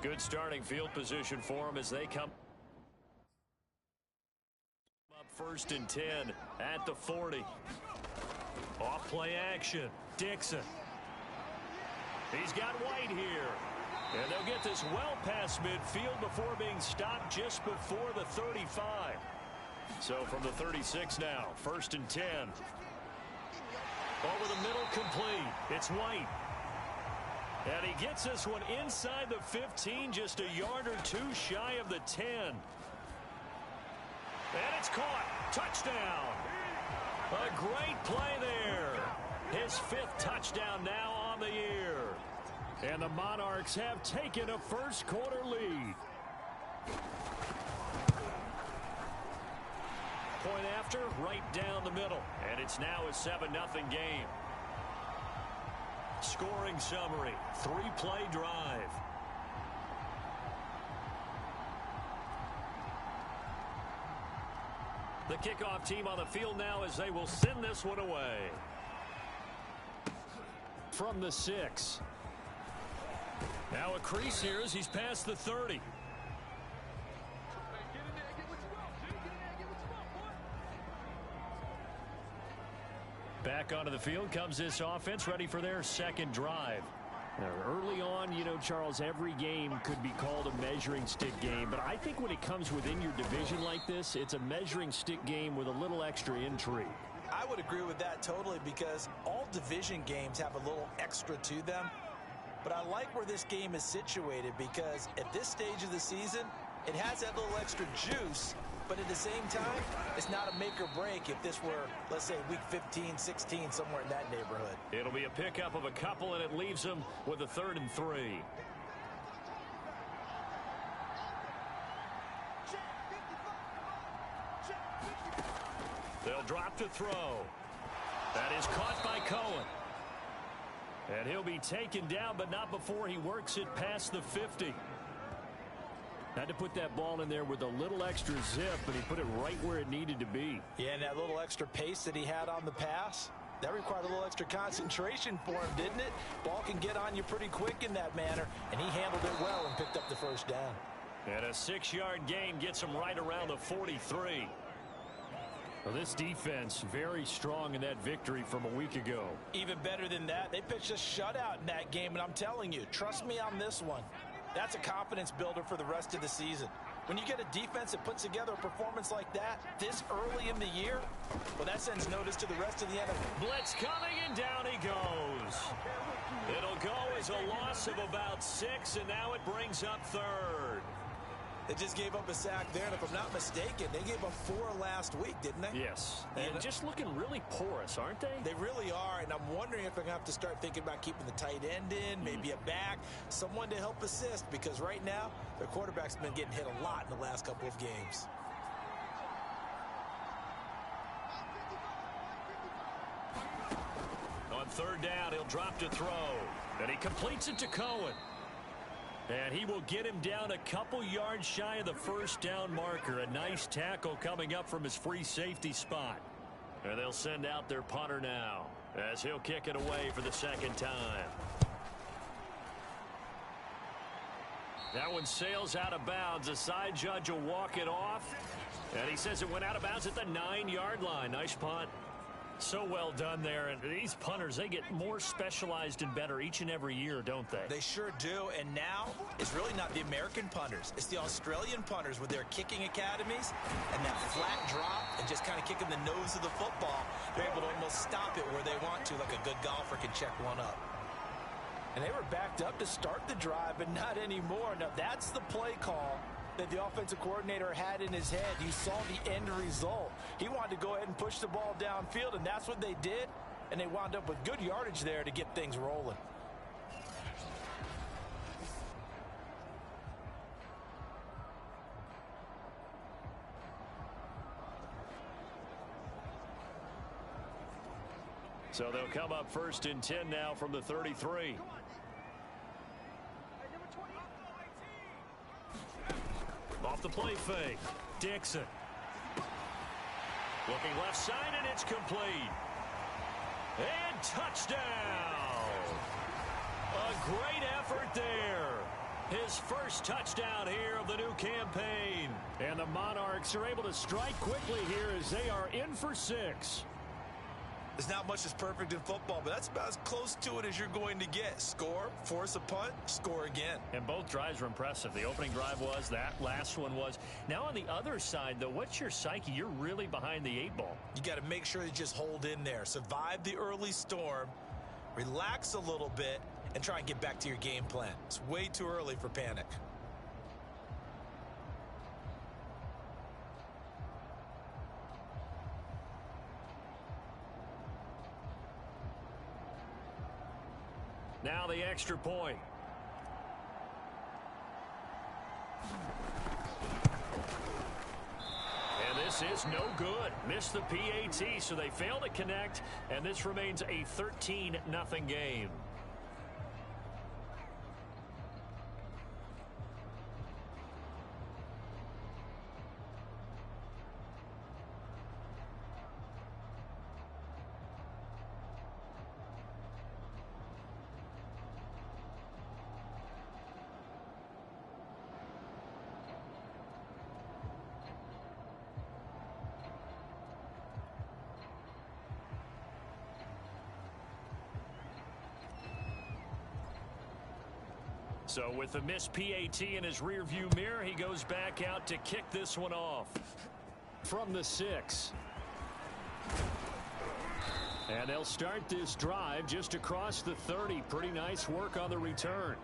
Good starting field position for them as they come up 1st and 10 at the 40. Off play action. Dixon. He's got White here. And they'll get this well past midfield before being stopped just before the 35. So from the 36 now, 1st and 10. Over the middle, complete. It's White. And he gets this one inside the 15, just a yard or two shy of the 10. And it's caught. Touchdown. A great play there. His 5th touchdown now on the year. And the Monarchs have taken a first-quarter lead. Point after, right down the middle. And it's now a 7-0 game. Scoring summary, 3-play drive. The kickoff team on the field now as they will send this one away. From the 6. Now a crease here as he's past the 30. Back onto the field comes this offense, ready for their second drive. Now, early on, you know, Charles, every game could be called a measuring stick game. But I think when it comes within your division like this, it's a measuring stick game with a little extra intrigue. I would agree with that totally because all division games have a little extra to them. But I like where this game is situated because at this stage of the season, it has that little extra juice. But at the same time, it's not a make or break if this were, let's say, week 15, 16, somewhere in that neighborhood. It'll be a pickup of a couple, and it leaves them with a 3rd and 3. They'll drop to throw. That is caught by Cohen. And he'll be taken down, but not before he works it past the 50. Had to put that ball in there with a little extra zip, but he put it right where it needed to be. Yeah, and that little extra pace that he had on the pass, that required a little extra concentration for him, didn't it? Ball can get on you pretty quick in that manner, and he handled it well and picked up the 1st down. And a 6-yard gain gets him right around the 43. Well, this defense very strong in that victory from a week ago. Even better than that, they pitched a shutout in that game, and I'm telling you, trust me on this one. That's a confidence builder for the rest of the season. When you get a defense that puts together a performance like that this early in the year, well, that sends notice to the rest of the NFL. Blitz coming, and down he goes. It'll go as a loss of about 6, and now it brings up 3rd. They just gave up a sack there, and if I'm not mistaken, they gave up 4 last week, didn't they? Yes. And just looking really porous, aren't they? They really are, and I'm wondering if they're going to have to start thinking about keeping the tight end in, maybe a back, someone to help assist, because right now, their quarterback's been getting hit a lot in the last couple of games. On 3rd down, he'll drop to throw, and he completes it to Cohen. And he will get him down a couple yards shy of the 1st down marker. A nice tackle coming up from his free safety spot. And they'll send out their punter now as he'll kick it away for the 2nd time. That one sails out of bounds. The side judge will walk it off. And he says it went out of bounds at the 9-yard line. Nice punt. So well done there. And these punters, they get more specialized and better each and every year, don't they? They sure do. And now it's really not the American punters. It's the Australian punters with their kicking academies and that flat drop and just kind of kicking the nose of the football. They're able to almost stop it where they want to, like a good golfer can check one up. And they were backed up to start the drive, but not anymore. Now that's the play call that the offensive coordinator had in his head. You saw the end result. He wanted to go ahead and push the ball downfield, and that's what they did. And they wound up with good yardage there to get things rolling. So they'll come up 1st and 10 now from the 33. Off the play fake. Dixon. Looking left side, and it's complete. And touchdown. A great effort there. His first touchdown here of the new campaign. And the Monarchs are able to strike quickly here as they are in for 6. There's not much that's perfect in football, but that's about as close to it as you're going to get. Score, force a punt, score again. And both drives were impressive. The opening drive was, that last one was. Now on the other side, though, what's your psyche? You're really behind the 8 ball. You got to make sure you just hold in there. Survive the early storm, relax a little bit, and try and get back to your game plan. It's way too early for panic. Now the extra point. And this is no good. Missed the PAT, so they fail to connect, and this remains a 13-0 game. So with the missed PAT in his rearview mirror, he goes back out to kick this one off from the 6. And they'll start this drive just across the 30. Pretty nice work on the return.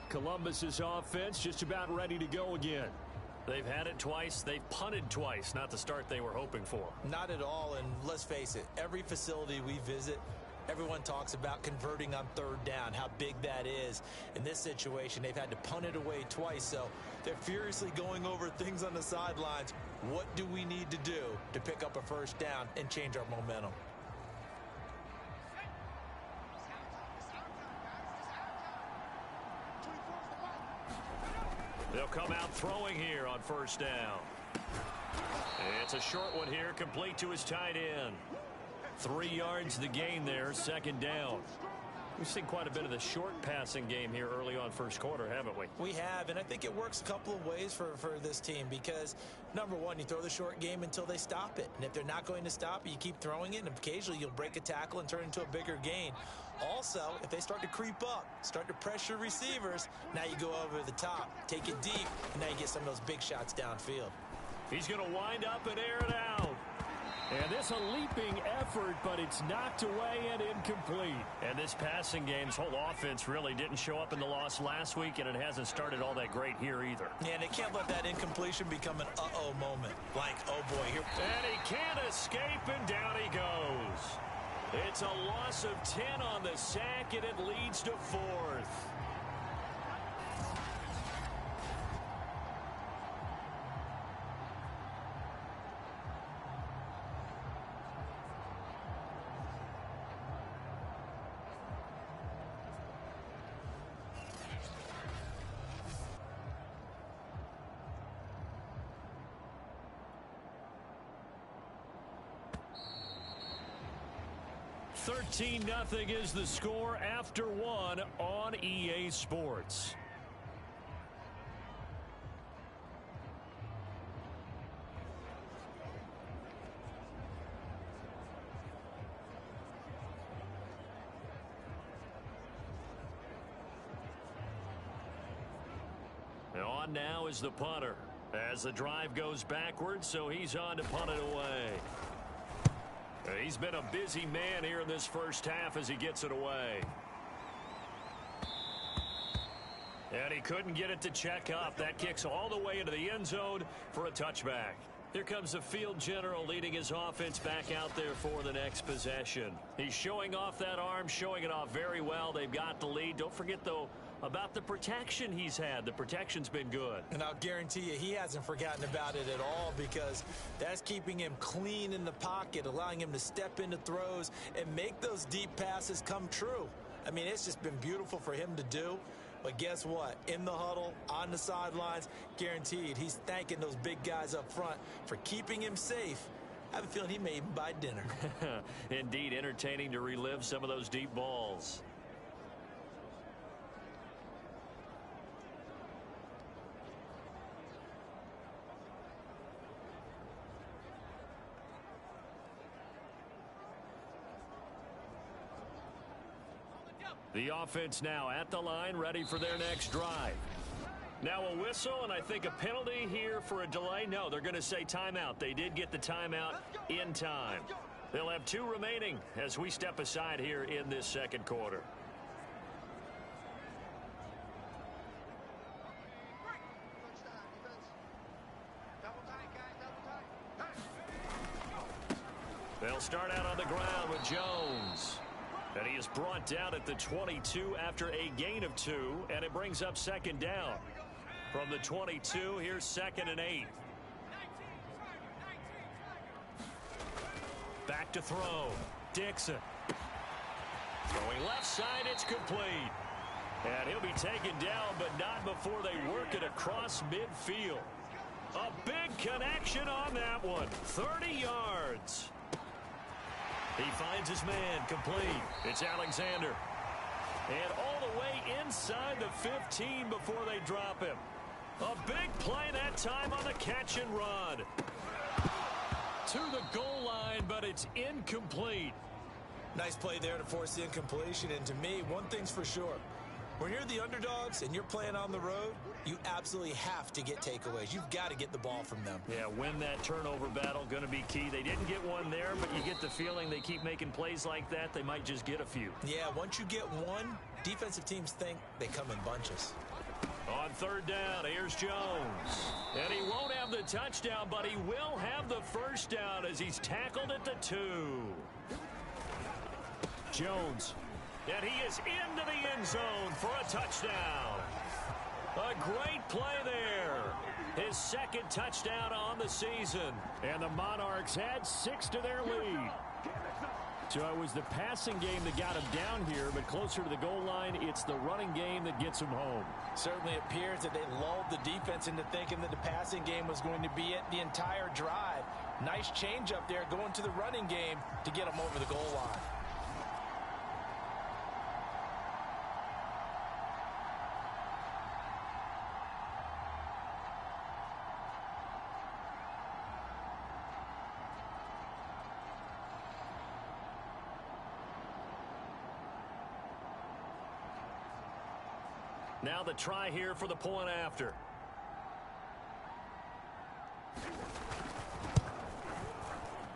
Columbus's offense just about ready to go again. They've had it twice. They've punted twice. Not the start they were hoping for. Not at all, and let's face it, every facility we visit, everyone talks about converting on 3rd down, how big that is. In this situation, they've had to punt it away twice, so they're furiously going over things on the sidelines. What do we need to do to pick up a 1st down and change our momentum? They'll come out throwing here on 1st down. It's a short one here, complete to his tight end. 3 yards the gain there, 2nd down. We've seen quite a bit of the short passing game here early on 1st quarter, haven't we? We have, and I think it works a couple of ways for this team because, number one, you throw the short game until they stop it. And if they're not going to stop it, you keep throwing it, and occasionally you'll break a tackle and turn it into a bigger gain. Also, if they start to creep up, start to pressure receivers, now you go over the top, take it deep, and now you get some of those big shots downfield. He's going to wind up and air it out. And this a leaping effort, but it's knocked away and incomplete. And this passing game's whole offense really didn't show up in the loss last week, and it hasn't started all that great here either. Yeah, and they can't let that incompletion become an uh-oh moment. Like, oh boy, here. And he can't escape, and down he goes. It's a loss of 10 on the sack, and it leads to 4th. $13-0 is the score after 1 on EA Sports. On now is the punter as the drive goes backwards, so he's on to punt it away. He's been a busy man here in this 1st half as he gets it away. And he couldn't get it to check up. That kicks all the way into the end zone for a touchback. Here comes the field general leading his offense back out there for the next possession. He's showing off that arm, showing it off very well. They've got the lead. Don't forget, though, about the protection he's had. The protection's been good. And I'll guarantee you he hasn't forgotten about it at all because that's keeping him clean in the pocket, allowing him to step into throws and make those deep passes come true. I mean, it's just been beautiful for him to do. But guess what? In the huddle, on the sidelines, guaranteed he's thanking those big guys up front for keeping him safe. I have a feeling he may even buy dinner. Indeed, entertaining to relive some of those deep balls. The offense now at the line, ready for their next drive. Now a whistle, and I think a penalty here for a delay. No, they're going to say timeout. They did get the timeout in time. They'll have 2 remaining as we step aside here in this second quarter. They'll start out on the ground with Jones. And he is brought down at the 22 after a gain of 2, and it brings up second down. From the 22, here's 2nd and 8. Back to throw. Dixon. Throwing left side, it's complete. And he'll be taken down, but not before they work it across midfield. A big connection on that one. 30 yards. He finds his man, complete. It's Alexander. And all the way inside the 15 before they drop him. A big play that time on the catch and run. To the goal line, but it's incomplete. Nice play there to force the incompletion. And to me, one thing's for sure. When you're the underdogs and you're playing on the road, you absolutely have to get takeaways. You've got to get the ball from them. Yeah, win that turnover battle, going to be key. They didn't get one there, but you get the feeling they keep making plays like that, they might just get a few. Yeah, once you get one, defensive teams think they come in bunches. On third down, here's Jones. And he won't have the touchdown, but he will have the first down as he's tackled at the 2. Jones. And he is into the end zone for a touchdown. A great play there. His 2nd touchdown on the season. And the Monarchs had 6 to their lead. So it was the passing game that got him down here, but closer to the goal line, it's the running game that gets him home. Certainly appears that they lulled the defense into thinking that the passing game was going to be it the entire drive. Nice change up there going to the running game to get him over the goal line. Now the try here for the point after.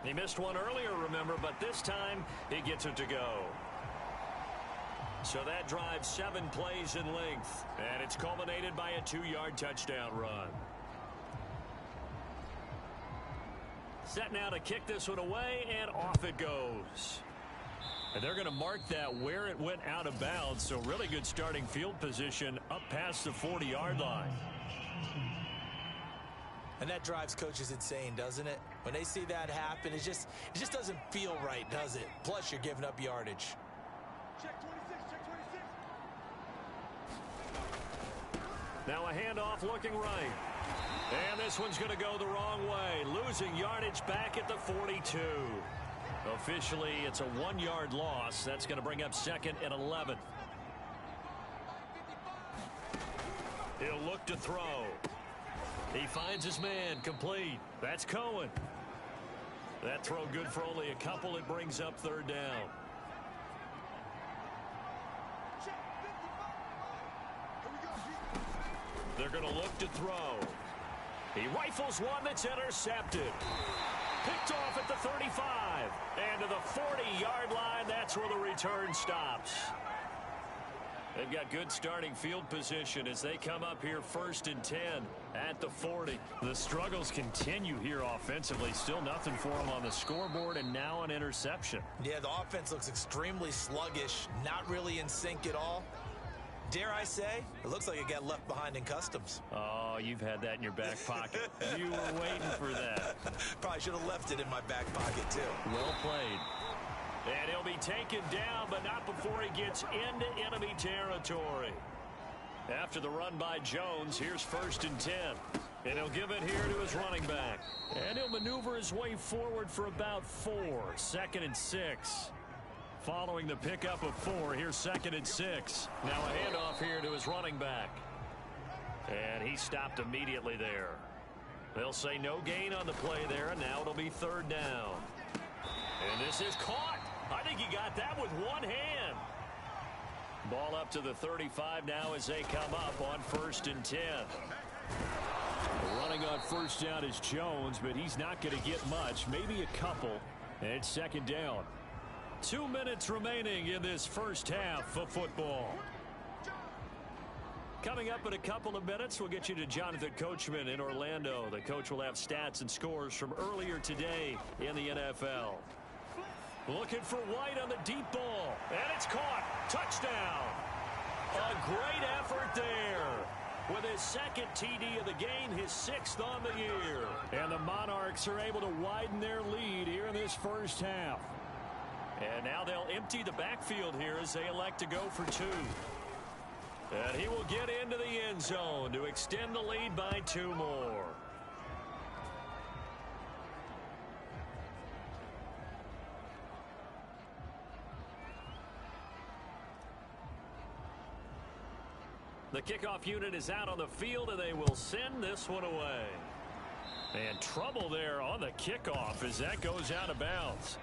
He missed one earlier, remember, but this time he gets it to go. So that drives 7 plays in length, and it's culminated by a 2-yard touchdown run. Set now to kick this one away, and off it goes. And they're going to mark that where it went out of bounds, so really good starting field position up past the 40-yard line. And that drives coaches insane, doesn't it? When they see that happen, it just doesn't feel right, does it? Plus, you're giving up yardage. Check 26, check 26. Now a handoff looking right. And this one's going to go the wrong way, losing yardage back at the 42. Officially, it's a 1-yard loss. That's going to bring up 2nd and 11. He'll look to throw. He finds his man, complete. That's Cohen. That throw good for only a couple. It brings up 3rd down. They're going to look to throw. He rifles one that's intercepted. Picked off at the 35. And to the 40-yard line, that's where the return stops. They've got good starting field position as they come up here 1st and 10 at the 40. The struggles continue here offensively. Still nothing for them on the scoreboard, and now an interception. Yeah, the offense looks extremely sluggish, not really in sync at all. Dare I say, it looks like it got left behind in customs. Oh, you've had that in your back pocket. You were waiting for that. Probably should have left it in my back pocket, too. Well played. And he'll be taken down, but not before he gets into enemy territory. After the run by Jones, here's 1st and 10. And he'll give it here to his running back. And he'll maneuver his way forward for about 4. 2nd and 6. Following the pickup of 4, here's 2nd and 6. Now a handoff here to his running back. And he stopped immediately there. They'll say no gain on the play there, and now it'll be 3rd down. And this is caught. I think he got that with one hand. Ball up to the 35 now as they come up on 1st and 10. Running on first down is Jones, but he's not going to get much, maybe a couple. And it's 2nd down. 2 minutes remaining in this first half of football. Coming up in a couple of minutes, we'll get you to Jonathan Coachman in Orlando. The coach will have stats and scores from earlier today in the NFL. Looking for White on the deep ball, and it's caught. Touchdown. A great effort there. With his 2nd TD of the game, his 6th on the year. And the Monarchs are able to widen their lead here in this first half. And now they'll empty the backfield here as they elect to go for 2. And he will get into the end zone to extend the lead by 2 more. The kickoff unit is out on the field, and they will send this one away. And trouble there on the kickoff as that goes out of bounds.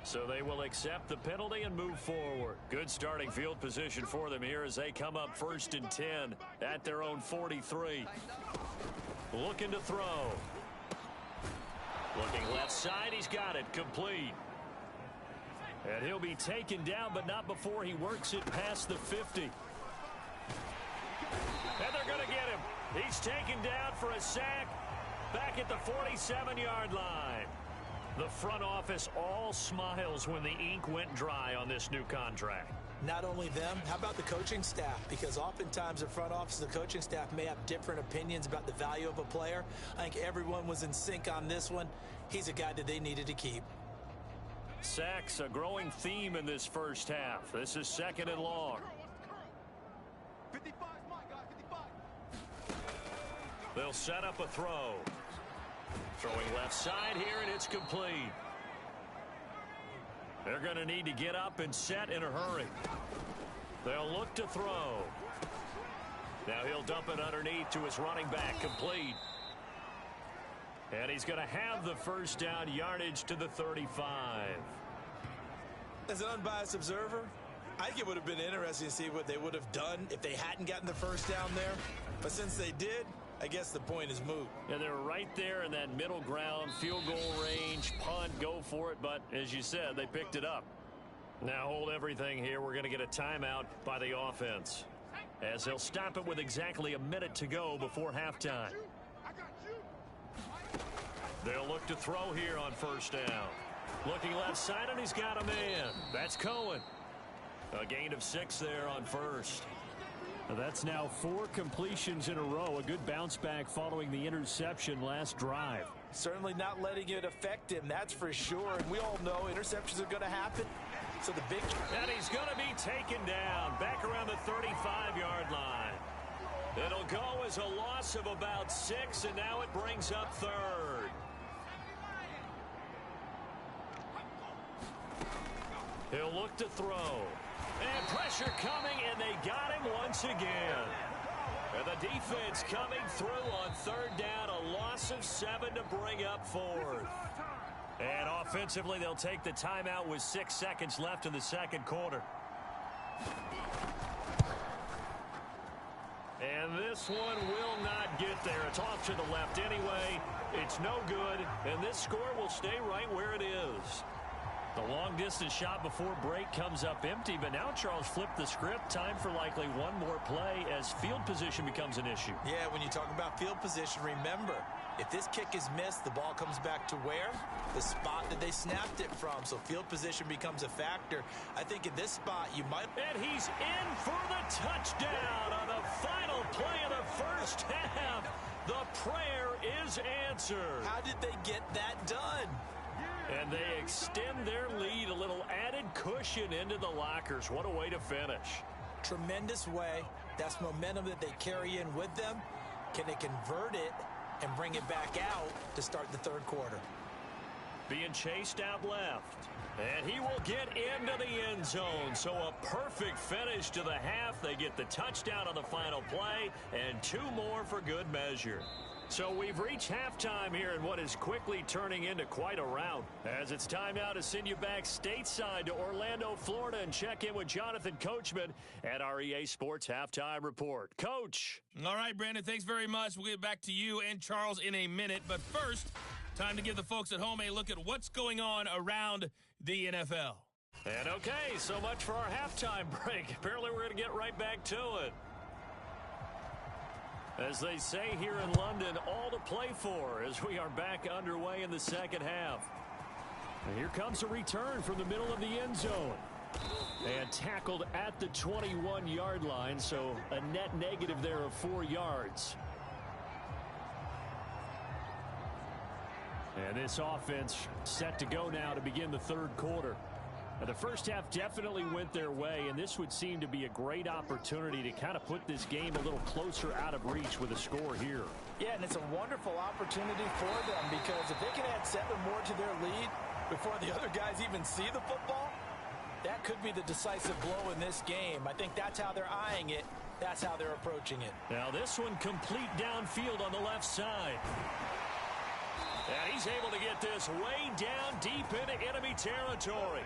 So they will accept the penalty and move forward. Good starting field position for them here as they come up 1st and 10 at their own 43. Looking to throw. Looking left side, he's got it, complete. And he'll be taken down, but not before he works it past the 50. And they're going to get him. He's taken down for a sack back at the 47-yard line. The front office all smiles when the ink went dry on this new contract. Not only them, how about the coaching staff? Because oftentimes the front office and the coaching staff may have different opinions about the value of a player. I think everyone was in sync on this one. He's a guy that they needed to keep. Sacks, a growing theme in this first half. This is 2nd and long. 55 is my guy, 55. They'll set up a throw. Throwing left side here, and it's complete. They're going to need to get up and set in a hurry. They'll look to throw. Now he'll dump it underneath to his running back, complete. And he's going to have the first down, yardage to the 35. As an unbiased observer, I think it would have been interesting to see what they would have done if they hadn't gotten the first down there. But since they did, I guess the point is moot. Yeah, they're right there in that middle ground, field goal range, punt, go for it. But as you said, they picked it up. Now hold everything here. We're going to get a timeout by the offense, as they'll stop it with exactly a minute to go before halftime. They'll look to throw here on first down. Looking left side, and he's got a man. That's Cohen. A gain of 6 there on first. That's now 4 completions in a row. A good bounce back following the interception last drive. Certainly not letting it affect him, that's for sure. And we all know interceptions are going to happen. So the big... And he's going to be taken down back around the 35-yard line. It'll go as a loss of about 6, and now it brings up 3rd. He'll look to throw. And pressure coming, and they got him once again. And the defense coming through on 3rd down, a loss of 7 to bring up 4th. And offensively, they'll take the timeout with 6 seconds left in the 2nd quarter. And this one will not get there. It's off to the left anyway. It's no good, and this score will stay right where it is. The long-distance shot before break comes up empty, but now Charles flipped the script. Time for likely one more play as field position becomes an issue. Yeah, when you talk about field position, remember, if this kick is missed, the ball comes back to where? The spot that they snapped it from. So field position becomes a factor. I think in this spot, you might... And he's in for the touchdown on the final play of the first half. The prayer is answered. How did they get that done? And they extend their lead, a little added cushion into the lockers. What a way to finish. Tremendous way. That's momentum that they carry in with them. Can they convert it and bring it back out to start the 3rd quarter? Being chased out left. And he will get into the end zone. So a perfect finish to the half. They get the touchdown on the final play and 2 more for good measure. So we've reached halftime here in what is quickly turning into quite a rout. As it's time now to send you back stateside to Orlando, Florida, and check in with Jonathan Coachman at our EA Sports Halftime Report. Coach. All right, Brandon, thanks very much. We'll get back to you and Charles in a minute. But first, time to give the folks at home a look at what's going on around the NFL. And okay, so much for our halftime break. Apparently we're going to get right back to it. As they say here in London, all to play for as we are back underway in the second half. And here comes a return from the middle of the end zone. And tackled at the 21-yard line, so a net negative there of 4 yards. And this offense set to go now to begin the third quarter. Now, the first half definitely went their way, and this would seem to be a great opportunity to kind of put this game a little closer out of reach with a score here. Yeah, and it's a wonderful opportunity for them because if they can add 7 more to their lead before the other guys even see the football, that could be the decisive blow in this game. I think that's how they're eyeing it. That's how they're approaching it. Now this one complete downfield on the left side. And he's able to get this way down deep into enemy territory.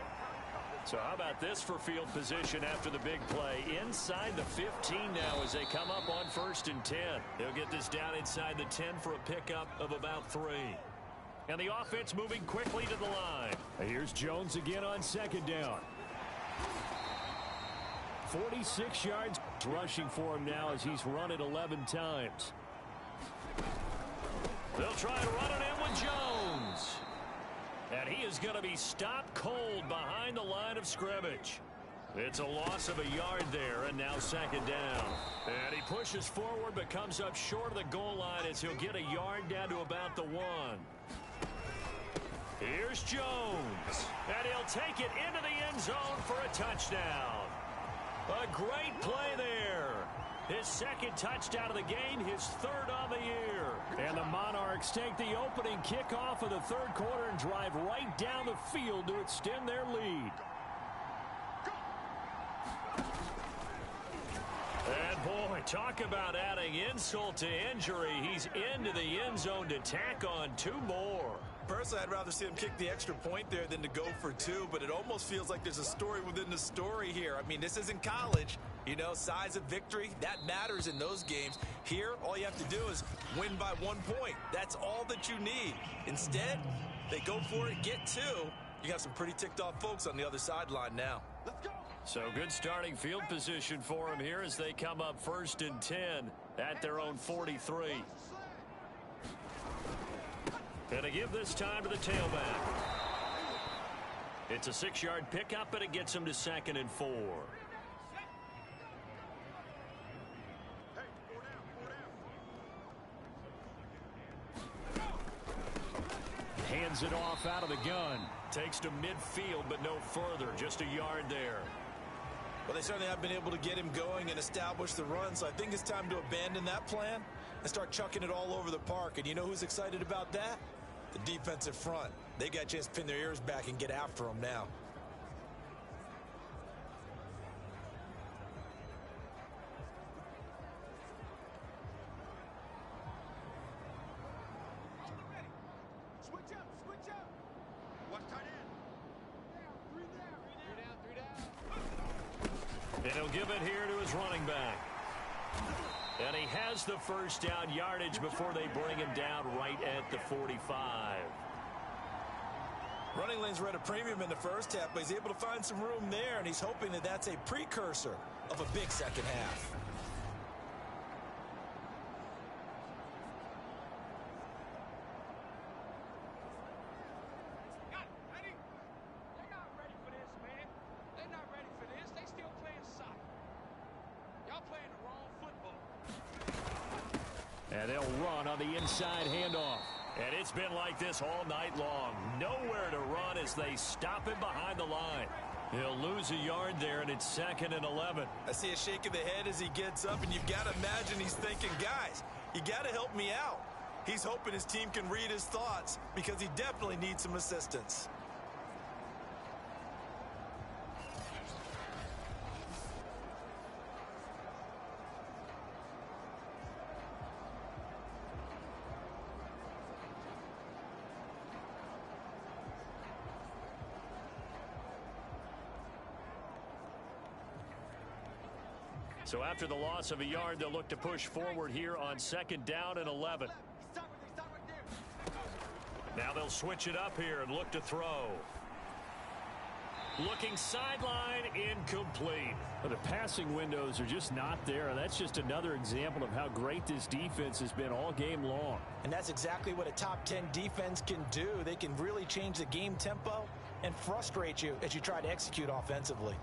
So how about this for field position after the big play? Inside the 15 now as they come up on 1st and 10. They'll get this down inside the 10 for a pickup of about 3. And the offense moving quickly to the line. Here's Jones again on 2nd down. 46 yards rushing for him now as he's run it 11 times. They'll try to run it in with Jones. And he is going to be stopped cold behind the line of scrimmage. It's a loss of a yard there, and now 2nd down. And he pushes forward but comes up short of the goal line as he'll get a yard down to about the 1. Here's Jones. And he'll take it into the end zone for a touchdown. A great play there. His 2nd touchdown of the game, his 3rd on the year. And the Monarchs take the opening kickoff of the 3rd quarter and drive right down the field to extend their lead. And boy, talk about adding insult to injury. He's into the end zone to tack on 2 more. Personally, I'd rather see him kick the extra point there than to go for 2, but it almost feels like there's a story within the story here. I mean, this isn't college. You know, size of victory, that matters in those games. Here, all you have to do is win by 1 point. That's all that you need. Instead, they go for it, get 2. You got some pretty ticked off folks on the other sideline now. Let's go. So good starting field position for him here as they come up 1st and 10 at their own 43. And to give this time to the tailback. It's a 6-yard pickup, and it gets him to 2nd and 4. Hands it off out of the gun. Takes to midfield, but no further. Just a yard there. Well, they certainly have been able to get him going and establish the run, so I think it's time to abandon that plan and start chucking it all over the park. And you know who's excited about that? The defensive front. They got a chance to pin their ears back and get after them now. Switch up, switch up. One tight end. 3 down. And he'll give it here to his running back. And he has the 1st down yardage before they bring him down right at the 45. Running lanes were at a premium in the first half, but he's able to find some room there, and he's hoping that that's a precursor of a big second half. They're not ready for this, man. They're not ready for this. They still playing soccer. Y'all playing the wrong football. And they'll run on the inside handoff. And it's been like this all night long. Nowhere to run as they stop him behind the line. He'll lose a yard there, and it's 2nd and 11. I see a shake of the head as he gets up, and you've got to imagine he's thinking, guys, you got to help me out. He's hoping his team can read his thoughts because he definitely needs some assistance. So after the loss of a yard, they'll look to push forward here on 2nd down and 11. Now they'll switch it up here and look to throw. Looking sideline, incomplete. The passing windows are just not there. That's just another example of how great this defense has been all game long. And that's exactly what a top 10 defense can do. They can really change the game tempo and frustrate you as you try to execute offensively.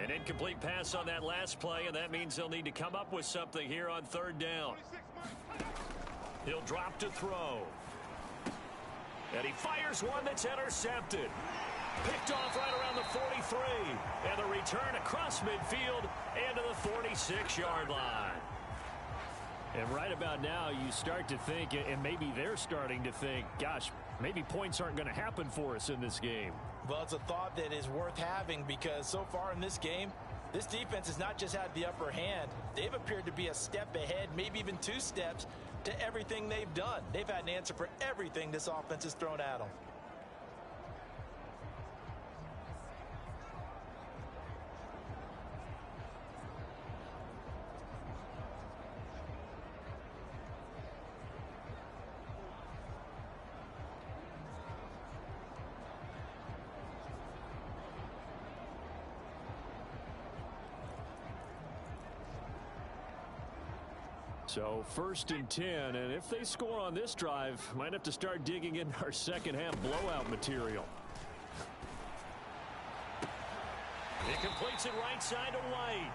An incomplete pass on that last play, and that means they'll need to come up with something here on 3rd down. He'll drop to throw. And he fires one that's intercepted. Picked off right around the 43. And the return across midfield and to the 46-yard line. And right about now, you start to think, and maybe they're starting to think, gosh, maybe points aren't going to happen for us in this game. Well, it's a thought that is worth having because so far in this game, this defense has not just had the upper hand. They've appeared to be a step ahead, maybe even 2 steps, to everything they've done. They've had an answer for everything this offense has thrown at them. So 1st and 10, and if they score on this drive, might have to start digging in our second half blowout material. He completes it right side to White.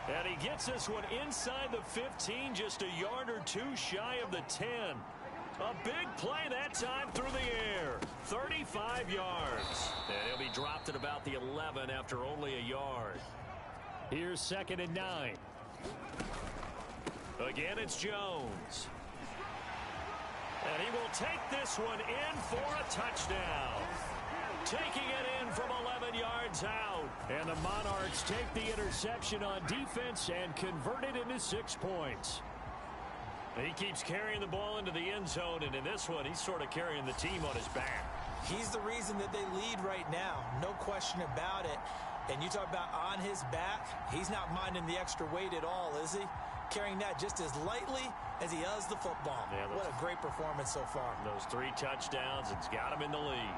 And he gets this one inside the 15, just a yard or 2 shy of the 10. A big play that time through the air. 35 yards. And he'll be dropped at about the 11 after only a yard. Here's 2nd and 9. Again, it's Jones. And he will take this one in for a touchdown. Taking it in from 11 yards out. And the Monarchs take the interception on defense and convert it into 6 points. He keeps carrying the ball into the end zone, and in this one, he's sort of carrying the team on his back. He's the reason that they lead right now. No question about it. And you talk about on his back, he's not minding the extra weight at all, is he? Carrying that just as lightly as he does the football. Yeah, what a great performance so far. Those 3 touchdowns, it's got him in the lead.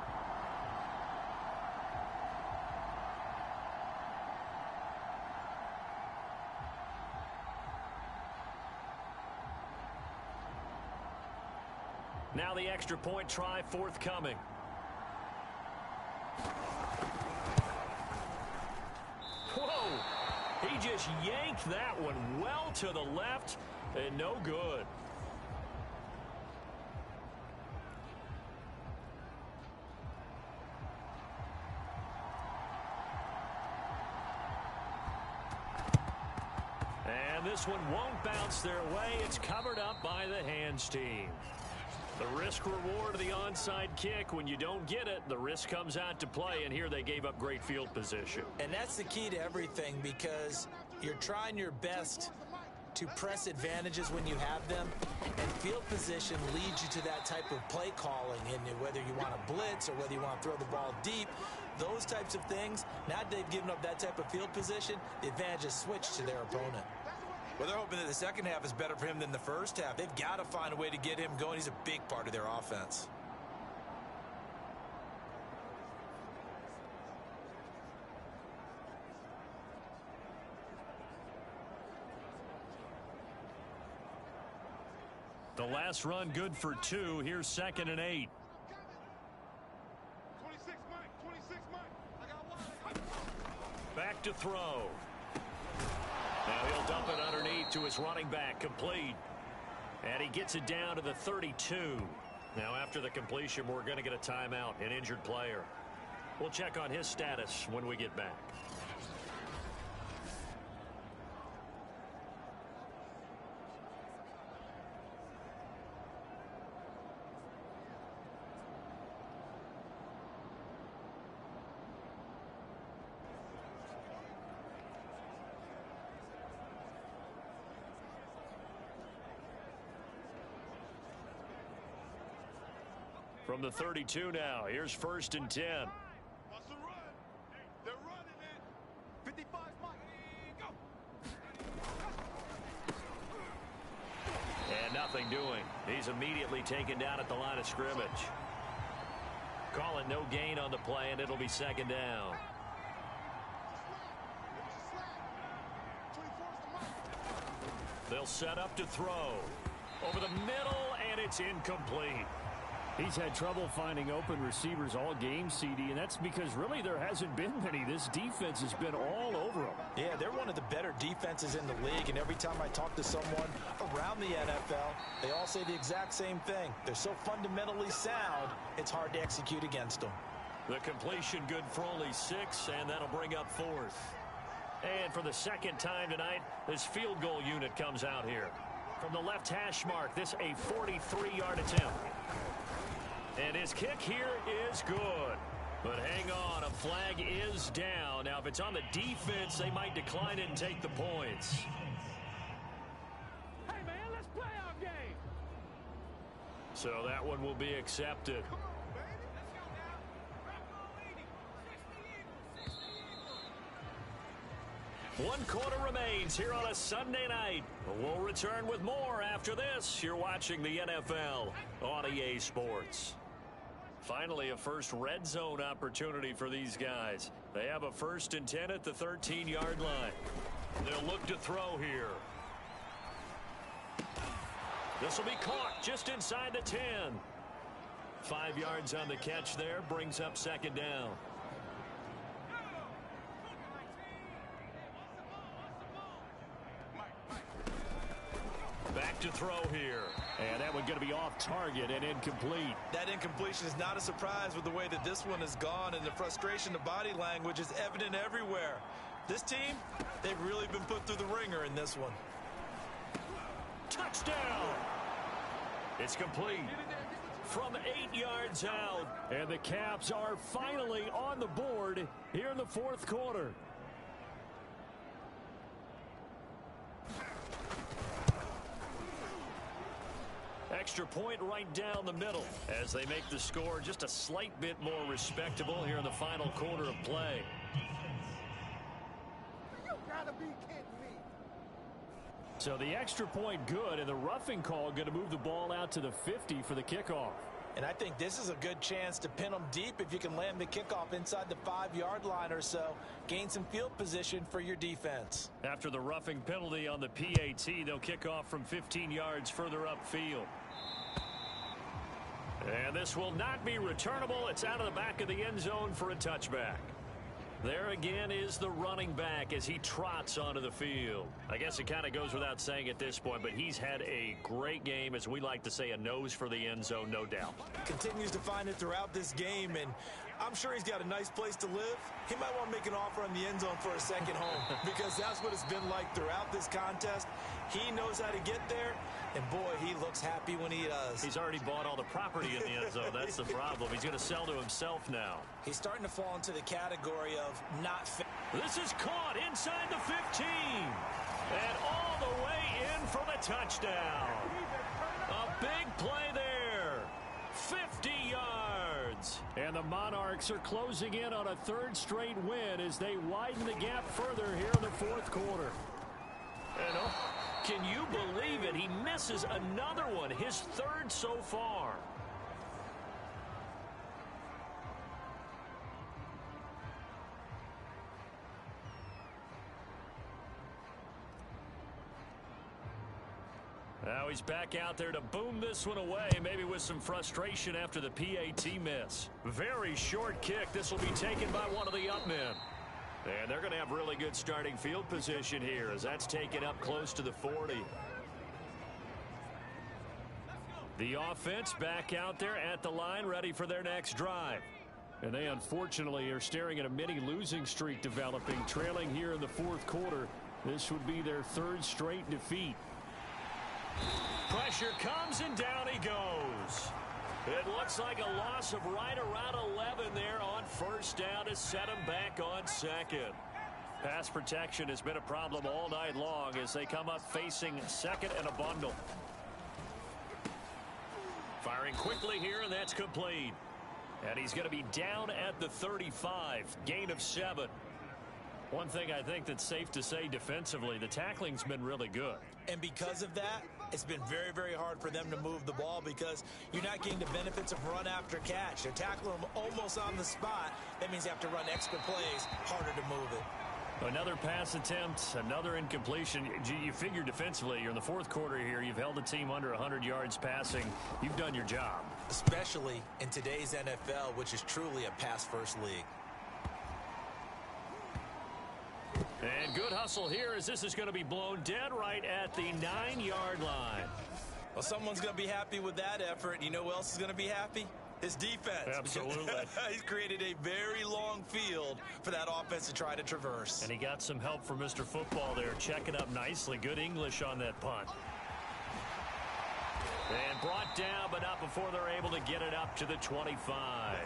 Now the extra point try forthcoming. Whoa! He just yanked that one well to the left and no good. And this one won't bounce their way. It's covered up by the hands team. The risk reward of the onside kick. When you don't get it, the risk comes out to play, and here they gave up great field position. And that's the key to everything because you're trying your best to press advantages when you have them, and field position leads you to that type of play calling. And whether you want to blitz or whether you want to throw the ball deep, those types of things, now that they've given up that type of field position, the advantage is switched to their opponent. Well, they're hoping that the second half is better for him than the first half. They've got to find a way to get him going. He's a big part of their offense. The last run good for 2. Here's 2nd and 8. 26 Mike, 26 Mike. I got one. Back to throw. Now he'll dump it underneath to his running back, complete. And he gets it down to the 32. Now after the completion, we're going to get a timeout, an injured player. We'll check on his status when we get back. From the 32 now, here's 1st and 10. Bust a run. They're running it. 55 Mike. Sterling doing? He's immediately taken down at the line of scrimmage. Calling no gain on the play, and it'll be second down. They'll set up to throw. Over the middle, and it's incomplete. He's had trouble finding open receivers all game, CD, and that's because really there hasn't been many. This defense has been all over them. Yeah, they're one of the better defenses in the league, and every time I talk to someone around the NFL, they all say the exact same thing. They're so fundamentally sound, it's hard to execute against them. The completion good for only 6, and that'll bring up 4th. And for the second time tonight, this field goal unit comes out here. From the left hash mark, this a 43-yard attempt. And his kick here is good. But hang on, a flag is down. Now, if it's on the defense, they might decline it and take the points. Hey, man, let's play our game. So that one will be accepted. One quarter remains here on a Sunday night. We'll return with more after this. You're watching the NFL on EA Sports. Finally, a first red zone opportunity for these guys. They have a 1st and 10 at the 13-yard line. They'll look to throw here. This will be caught just inside the 10. 5 yards on the catch there, brings up second down. Back to throw here. And that one going to be off target and incomplete. That incompletion is not a surprise with the way that this one has gone, and the frustration, the body language is evident everywhere. This team, they've really been put through the ringer in this one. Touchdown! It's complete. From 8 yards out. And the Caps are finally on the board here in the 4th quarter. Extra point right down the middle as they make the score just a slight bit more respectable here in the final quarter of play. You gotta be kidding me. So the extra point good, and the roughing call going to move the ball out to the 50 for the kickoff. And I think this is a good chance to pin them deep if you can land the kickoff inside the 5-yard line or so. Gain some field position for your defense. After the roughing penalty on the PAT, they'll kick off from 15 yards further upfield. And this will not be returnable. It's out of the back of the end zone for a touchback. There again is the running back as he trots onto the field. I guess it kind of goes without saying at this point, but he's had a great game, as we like to say, a nose for the end zone, no doubt. Continues to find it throughout this game, and I'm sure he's got a nice place to live. He might want to make an offer on the end zone for a second home because that's what it's been like throughout this contest. He knows how to get there, and boy, he looks happy when he does. He's already bought all the property in the end zone. That's the problem. He's going to sell to himself now. He's starting to fall into the category of not fit. This is caught inside the 15. And all the way in for the touchdown. A big play there. 50 yards. And the Monarchs are closing in on a 3rd straight win as they widen the gap further here in the 4th quarter. And can you believe it? He misses another one, his 3rd so far. Now he's back out there to boom this one away, maybe with some frustration after the PAT miss. Very short kick. This will be taken by one of the up men. And they're going to have really good starting field position here as that's taken up close to the 40. The offense back out there at the line, ready for their next drive. And they unfortunately are staring at a mini losing streak developing, trailing here in the 4th quarter. This would be their 3rd straight defeat. Pressure comes and down he goes. It looks like a loss of right around 11 there on 1st down to set him back on 2nd. Pass protection has been a problem all night long as they come up facing 2nd and a bundle. Firing quickly here, and that's complete. And he's going to be down at the 35. Gain of 7. One thing I think that's safe to say defensively, the tackling's been really good. And because of that, it's been very, very hard for them to move the ball because you're not getting the benefits of run after catch. They're tackling them almost on the spot. That means you have to run extra plays, harder to move it. Another pass attempt, another incompletion. You figure defensively, you're in the fourth quarter here. You've held a team under 100 yards passing. You've done your job. Especially in today's NFL, which is truly a pass-first league. And good hustle here as this is going to be blown dead right at the 9-yard line. Well, someone's going to be happy with that effort. You know who else is going to be happy? His defense. Absolutely. He's created a very long field for that offense to try to traverse. And he got some help from Mr. Football there, checking up nicely. Good English on that punt. And brought down, but not before they're able to get it up to the 25.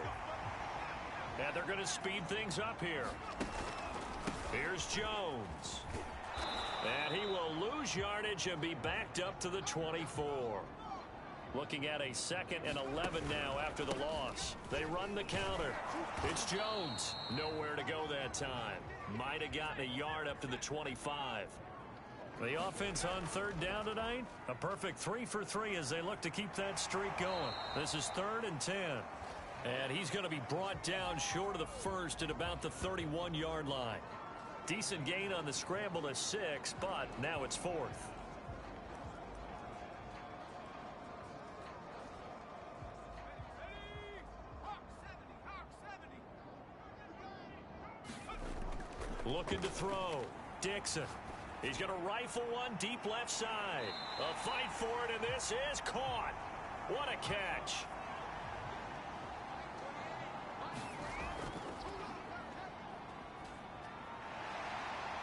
And they're going to speed things up here. Here's Jones. And he will lose yardage and be backed up to the 24. Looking at a 2nd and 11 now after the loss. They run the counter. It's Jones. Nowhere to go that time. Might have gotten a yard up to the 25. The offense on 3rd down tonight. A perfect 3 for 3 as they look to keep that streak going. This is 3rd and 10. And he's going to be brought down short of the 1st at about the 31-yard line. Decent gain on the scramble to 6, but now it's 4th. Looking to throw. Dixon. He's going to rifle one deep left side. A fight for it, and this is caught. What a catch.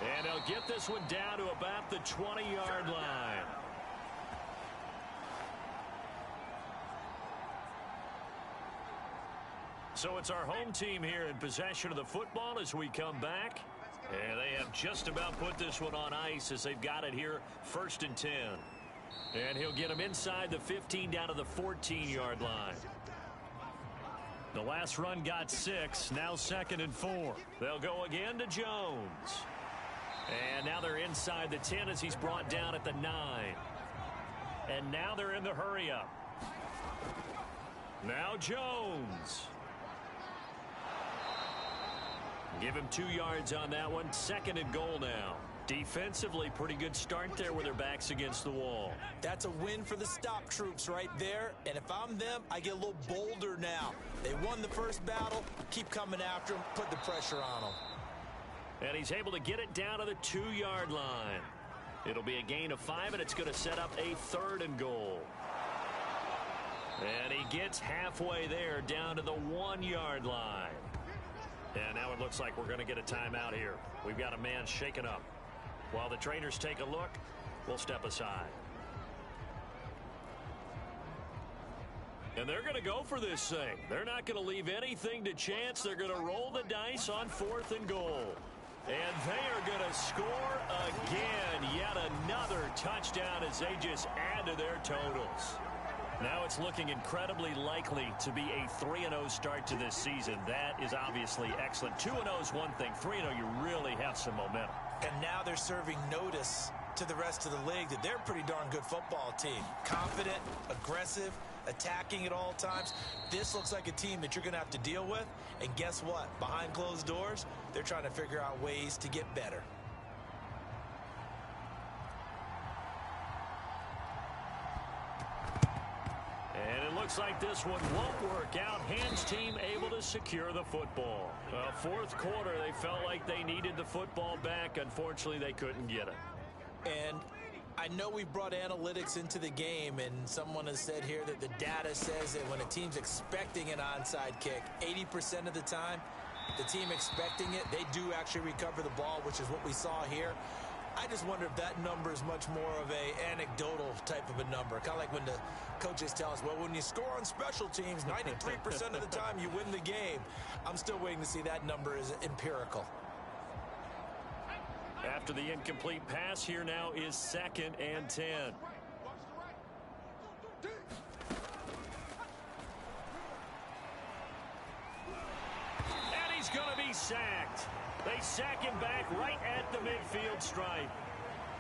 And they'll get this one down to about the 20-yard line. So it's our home team here in possession of the football as we come back. And they have just about put this one on ice as they've got it here 1st and 10. And he'll get them inside the 15 down to the 14-yard line. The last run got 6, now 2nd and 4. They'll go again to Jones. And now they're inside the 10 as he's brought down at the 9. And now they're in the hurry-up. Now Jones. Give him 2 yards on that one. 2nd and goal now. Defensively, pretty good start there with their backs against the wall. That's a win for the stop troops right there. And if I'm them, I get a little bolder now. They won the first battle. Keep coming after them. Put the pressure on them. And he's able to get it down to the 2-yard line. It'll be a gain of 5, and it's going to set up a 3rd and goal. And he gets halfway there down to the 1-yard line. And now it looks like we're going to get a timeout here. We've got a man shaken up. While the trainers take a look, we'll step aside. And they're going to go for this thing. They're not going to leave anything to chance. They're going to roll the dice on 4th and goal. And they are going to score again. Yet another touchdown as they just add to their totals. Now it's looking incredibly likely to be a 3-0 start to this season. That is obviously excellent. 2-0 is one thing. 3-0, you really have some momentum. And now they're serving notice to the rest of the league that they're a pretty darn good football team. Confident, aggressive, attacking at all times. This looks like a team that you're going to have to deal with. And guess what? Behind closed doors, they're trying to figure out ways to get better. And it looks like this one won't work out. Hans team able to secure the football. Well, 4th quarter, they felt like they needed the football back. Unfortunately, they couldn't get it. And I know we brought analytics into the game, and someone has said here that the data says that when a team's expecting an onside kick, 80% of the time, the team expecting it, they do actually recover the ball, which is what we saw here. I just wonder if that number is much more of a anecdotal type of a number. Kind of like when the coaches tell us, well, when you score on special teams, 93% of the time you win the game. I'm still waiting to see that number is empirical. After the incomplete pass, here now is 2nd and 10. And he's going to be sacked. They sack him back right at the midfield stripe.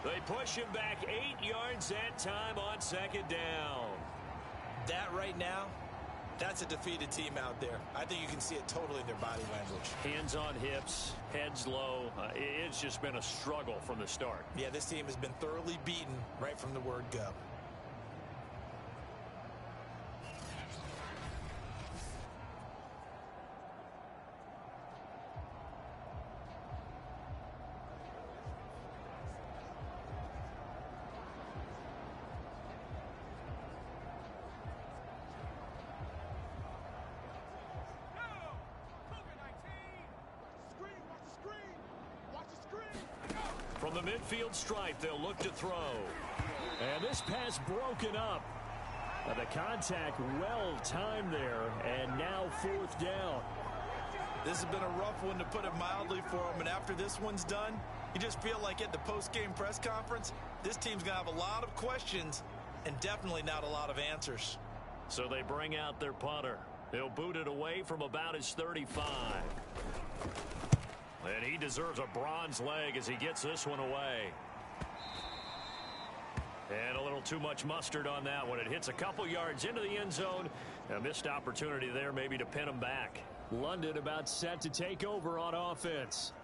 They push him back 8 yards that time on second down. That right now, that's a defeated team out there. I think you can see it totally in their body language. Hands on hips, heads low. It's just been a struggle from the start. Yeah, this team has been thoroughly beaten right from the word go. From the midfield stripe, they'll look to throw. And this pass broken up. The contact well timed there, and now 4th down. This has been a rough one, to put it mildly, for them. And after this one's done, you just feel like at the post-game press conference, this team's going to have a lot of questions and definitely not a lot of answers. So they bring out their punter. He'll boot it away from about his 35. And he deserves a bronze leg as he gets this one away. And a little too much mustard on that one. It hits a couple yards into the end zone. A missed opportunity there maybe to pin him back. London about set to take over on offense.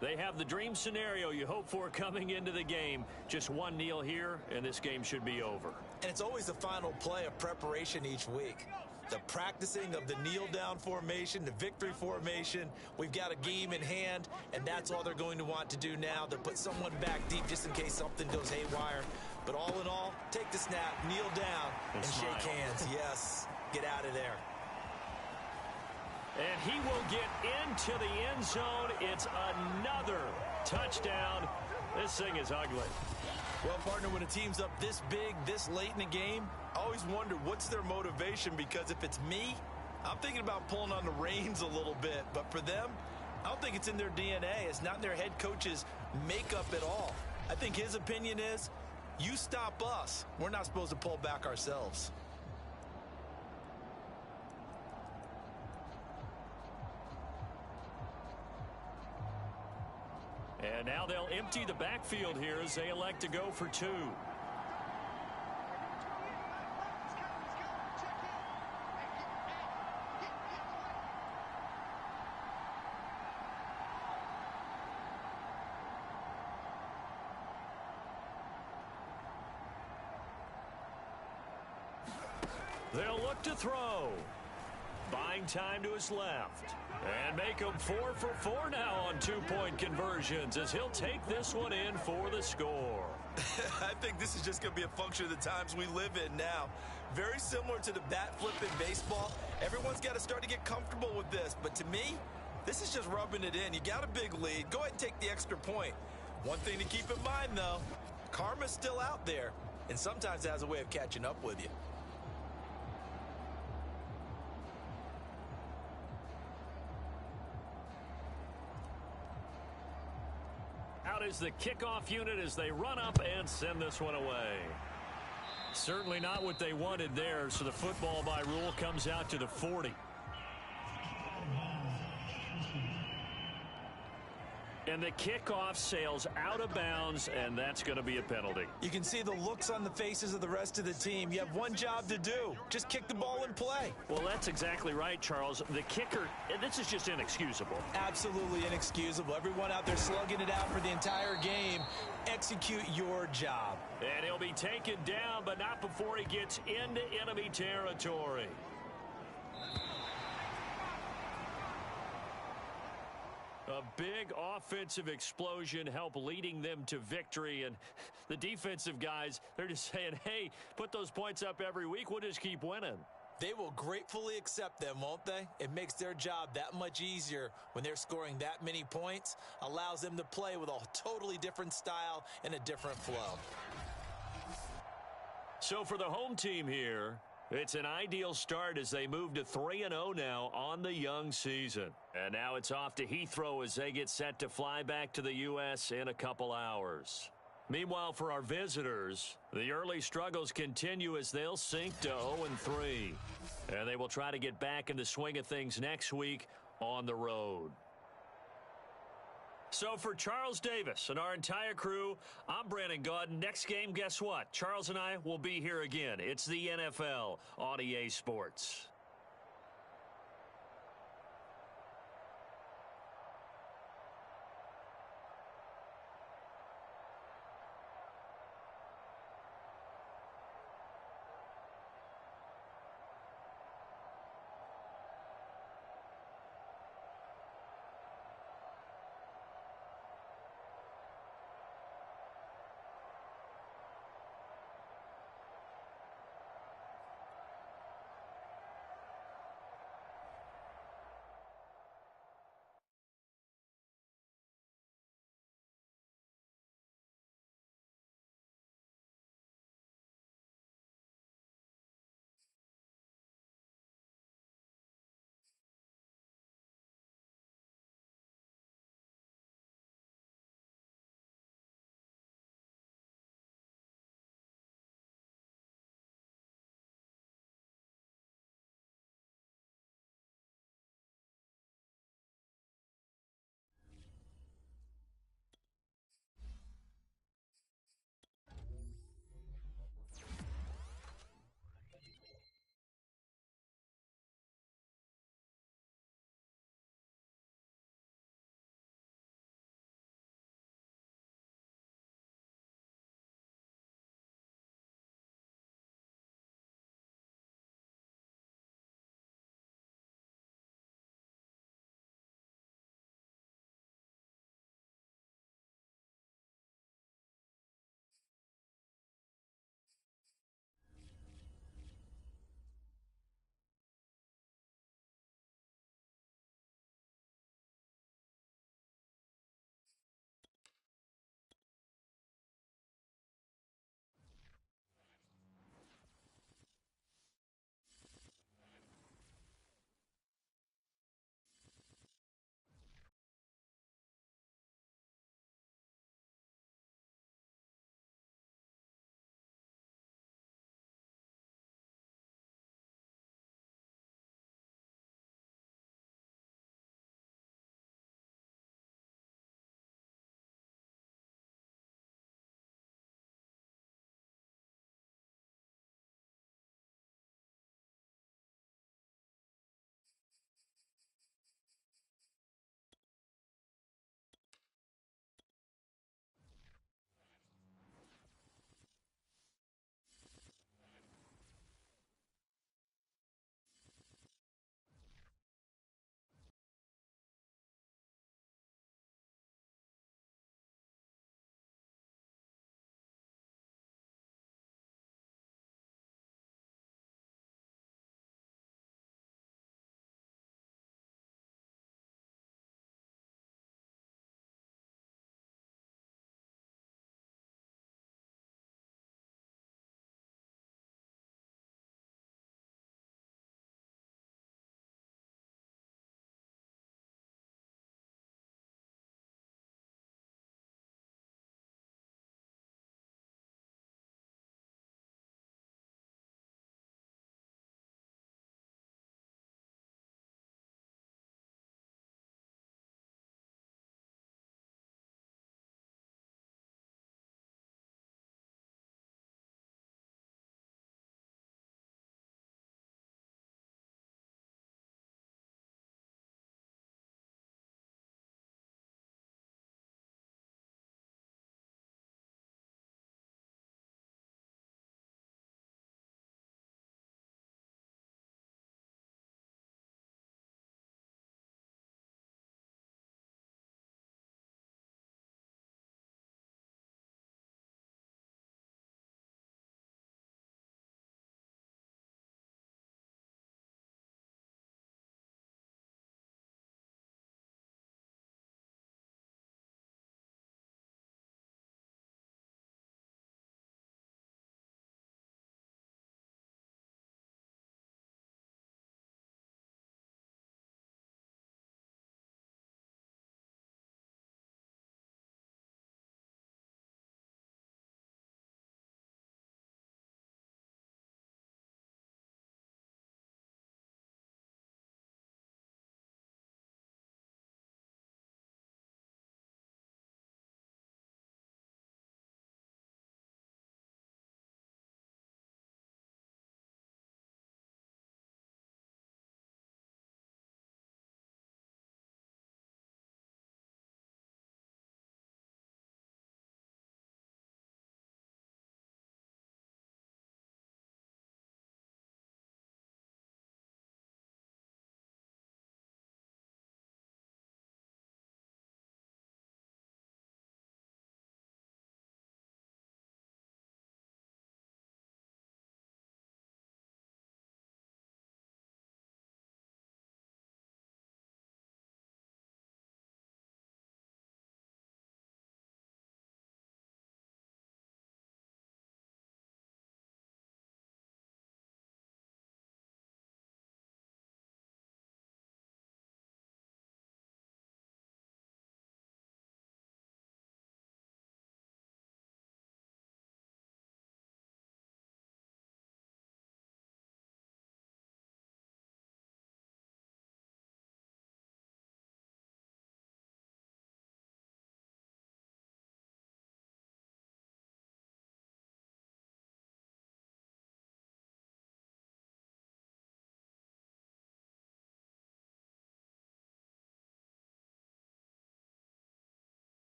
They have the dream scenario you hope for coming into the game. Just one kneel here, and this game should be over. And it's always the final play of preparation each week. The practicing of the kneel-down formation, the victory formation. We've got a game in hand, and that's all they're going to want to do now, to put someone back deep just in case something goes haywire. But all in all, take the snap, kneel down, and shake hands. Yes, get out of there. And he will get into the end zone. It's another touchdown. This thing is ugly. Well, partner, when a team's up this big, this late in the game, I always wonder what's their motivation, because if it's me, I'm thinking about pulling on the reins a little bit. But for them, I don't think it's in their DNA. It's not in their head coach's makeup at all. I think his opinion is, you stop us, we're not supposed to pull back ourselves. And now they'll empty the backfield here as they elect to go for 2. They'll look to throw. Buying time to his left. And make him 4 for 4 now on 2-point conversions as he'll take this one in for the score. I think this is just going to be a function of the times we live in now. Very similar to the bat flip in baseball. Everyone's got to start to get comfortable with this. But to me, this is just rubbing it in. You got a big lead. Go ahead and take the extra point. One thing to keep in mind, though, karma's still out there. And sometimes it has a way of catching up with you. Out is the kickoff unit as they run up and send this one away. Certainly not what they wanted there, so the football by rule comes out to the 40. And the kickoff sails out of bounds, and that's going to be a penalty. You can see the looks on the faces of the rest of the team. You have one job to do. Just kick the ball and play. Well, that's exactly right, Charles. The kicker, this is just inexcusable. Absolutely inexcusable. Everyone out there slugging it out for the entire game. Execute your job. And he'll be taken down, but not before he gets into enemy territory. A big offensive explosion helped leading them to victory. And the defensive guys, they're just saying, hey, put those points up every week. We'll just keep winning. They will gratefully accept them, won't they? It makes their job that much easier when they're scoring that many points. Allows them to play with a totally different style and a different flow. So for the home team here, it's an ideal start as they move to 3-0 now on the young season. And now it's off to Heathrow as they get set to fly back to the U.S. in a couple hours. Meanwhile, for our visitors, the early struggles continue as they'll sink to 0-3. And they will try to get back in the swing of things next week on the road. So for Charles Davis and our entire crew, I'm Brandon Gaudin. Next game, guess what? Charles and I will be here again. It's the NFL on EA Sports.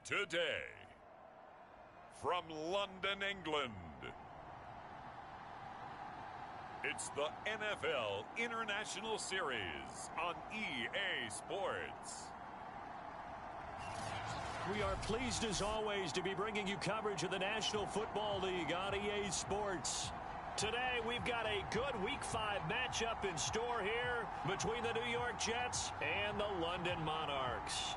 Today, from London, England, it's the NFL International Series on EA Sports. We are pleased as always to be bringing you coverage of the National Football League on EA Sports. Today we've got a good Week 5 matchup in store here between the New York Jets and the London Monarchs.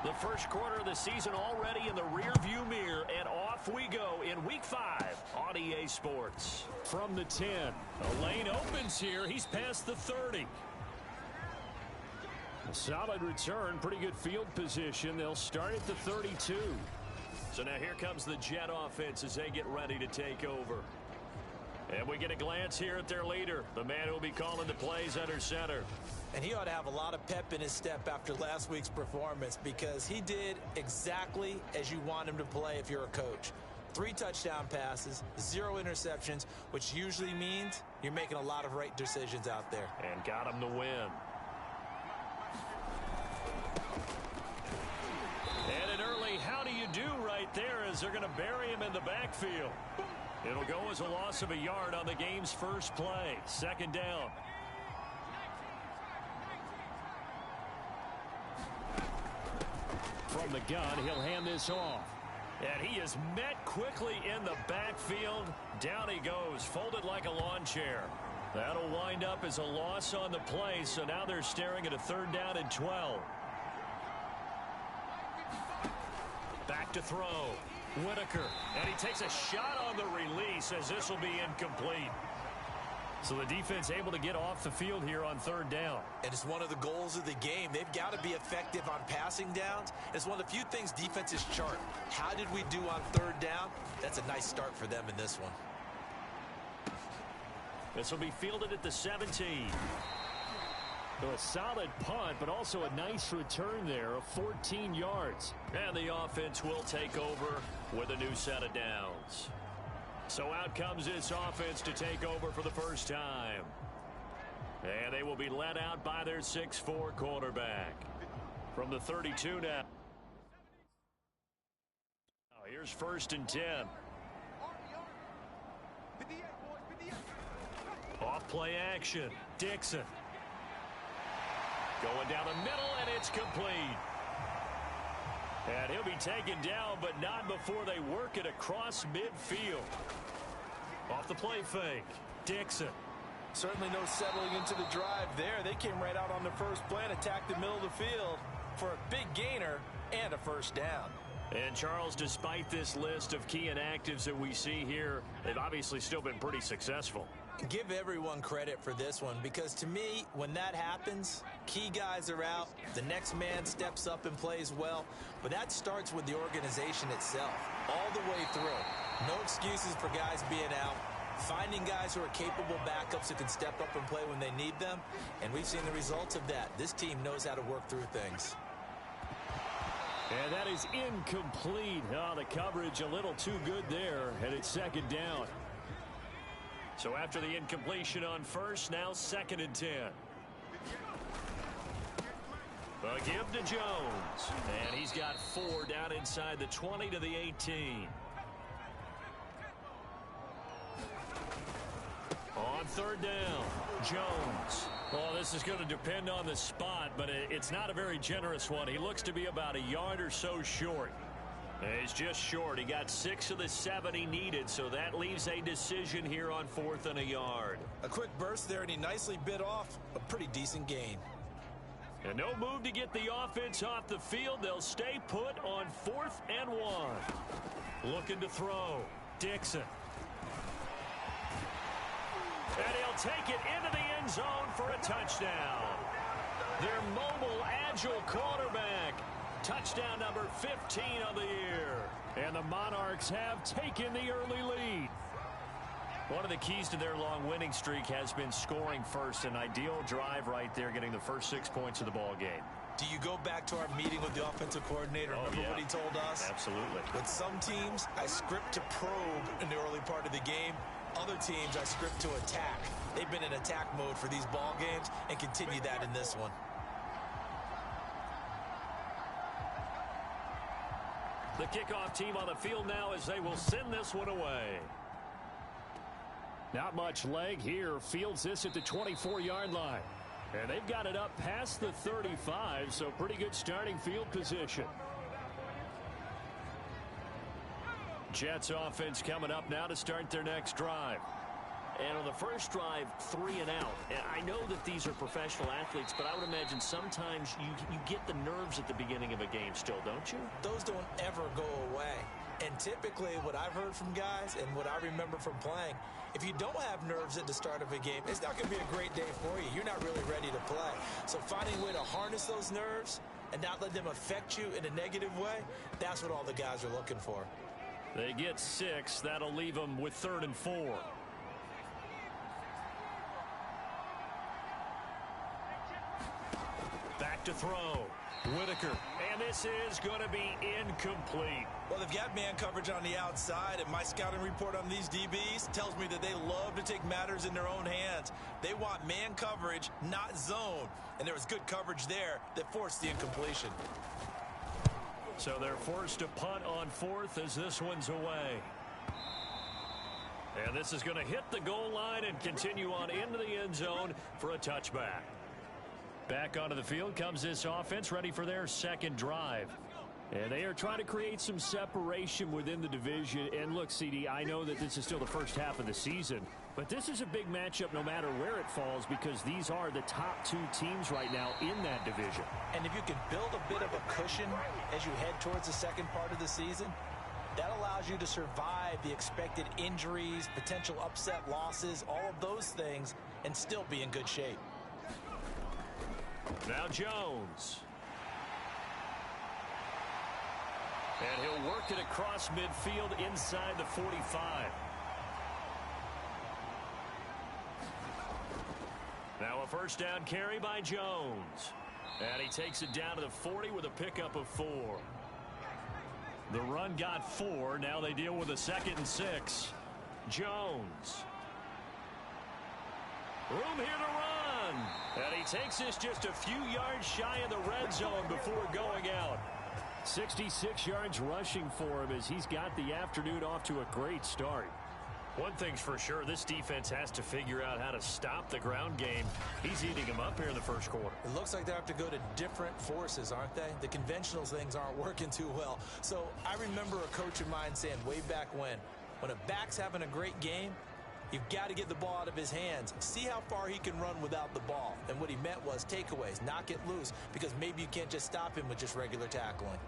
The first quarter of the season already in the rearview mirror, and off we go in Week 5 on EA Sports. From the 10, a lane opens here. He's past the 30. A solid return, pretty good field position. They'll start at the 32. So now here comes the Jet offense as they get ready to take over. And we get a glance here at their leader, the man who will be calling the plays under center. And he ought to have a lot of pep in his step after last week's performance, because he did exactly as you want him to play if you're a coach. 3 touchdown passes, 0 interceptions, which usually means you're making a lot of right decisions out there. And got him to win. And an early how do you do right there as they're going to bury him in the backfield. It'll go as a loss of a yard on the game's first play. Second down. From the gun, he'll hand this off. And he is met quickly in the backfield. Down he goes, folded like a lawn chair. That'll wind up as a loss on the play, so now they're staring at a 3rd down and 12. Back to throw. Whitaker, and he takes a shot on the release as this will be incomplete. So the defense able to get off the field here on 3rd down. And it's one of the goals of the game. They've got to be effective on passing downs. It's one of the few things defenses chart. How did we do on 3rd down? That's a nice start for them in this one. This will be fielded at the 17. So a solid punt, but also a nice return there of 14 yards. And the offense will take over with a new set of downs. So out comes this offense to take over for the first time. And they will be led out by their 6'4" quarterback. From the 32 now. Here's 1st and 10. Off play action. Dixon. Going down the middle, and it's complete. And he'll be taken down, but not before they work it across midfield. Off the play fake. Dixon. Certainly no settling into the drive there. They came right out on the first play and attacked the middle of the field for a big gainer and a 1st down. And Charles, despite this list of key inactives that we see here, they've obviously still been pretty successful. Give everyone credit for this one, because to me, when that happens, key guys are out, the next man steps up and plays well, but that starts with the organization itself, all the way through. No excuses for guys being out, finding guys who are capable backups who can step up and play when they need them, and we've seen the results of that. This team knows how to work through things. And that is incomplete. Oh, the coverage a little too good there, and it's 2nd down. So after the incompletion on 1st, now 2nd and 10. A give to Jones. And he's got 4 down inside the 20 to the 18. On 3rd down, Jones. Well, this is going to depend on the spot, but it's not a very generous one. He looks to be about a yard or so short. He's just short. He got 6 of the 7 he needed, so that leaves a decision here on 4th and a yard. A quick burst there, and he nicely bit off a pretty decent gain. And no move to get the offense off the field. They'll stay put on 4th and 1. Looking to throw. Dixon. And he'll take it into the end zone for a touchdown. Their mobile, agile quarterback. Touchdown number 15 of the year. And the Monarchs have taken the early lead. One of the keys to their long winning streak has been scoring first. An ideal drive right there, getting the first 6 points of the ball game. Do you go back to our meeting with the offensive coordinator? Remember what he told us? Absolutely. With some teams, I script to probe in the early part of the game. Other teams, I script to attack. They've been in attack mode for these ball games and continue that in this one. The kickoff team on the field now as they will send this one away. Not much leg here. Fields this at the 24-yard line. And they've got it up past the 35, so pretty good starting field position. Jets offense coming up now to start their next drive. And on the first drive, 3 and out. And I know that these are professional athletes, but I would imagine sometimes you get the nerves at the beginning of a game still, don't you? Those don't ever go away. And typically what I've heard from guys and what I remember from playing, if you don't have nerves at the start of a game, it's not going to be a great day for you. You're not really ready to play. So finding a way to harness those nerves and not let them affect you in a negative way, that's what all the guys are looking for. They get 6. That'll leave them with 3rd and 4. Back to throw. Whitaker. And this is going to be incomplete. Well, they've got man coverage on the outside, and my scouting report on these DBs tells me that they love to take matters in their own hands. They want man coverage, not zone. And there was good coverage there that forced the incompletion. So they're forced to punt on 4th as this one's away. And this is going to hit the goal line and continue on into the end zone for a touchback. Back onto the field comes this offense, ready for their second drive. And they are trying to create some separation within the division. And look, CD, I know that this is still the first half of the season, but this is a big matchup no matter where it falls because these are the top 2 teams right now in that division. And if you can build a bit of a cushion as you head towards the second part of the season, that allows you to survive the expected injuries, potential upset losses, all of those things, and still be in good shape. Now Jones. And he'll work it across midfield inside the 45. Now a first down carry by Jones. And he takes it down to the 40 with a pickup of 4. The run got 4. Now they deal with a 2nd and 6. Jones. Room here to run. And he takes this just a few yards shy of the red zone before going out. 66 yards rushing for him as he's got the afternoon off to a great start. One thing's for sure, this defense has to figure out how to stop the ground game. He's eating them up here in the first quarter. It looks like they have to go to different forces, aren't they? The conventional things aren't working too well. So I remember a coach of mine saying way back when a back's having a great game, you've got to get the ball out of his hands. See how far he can run without the ball. And what he meant was takeaways, knock it loose, because maybe you can't just stop him with just regular tackling.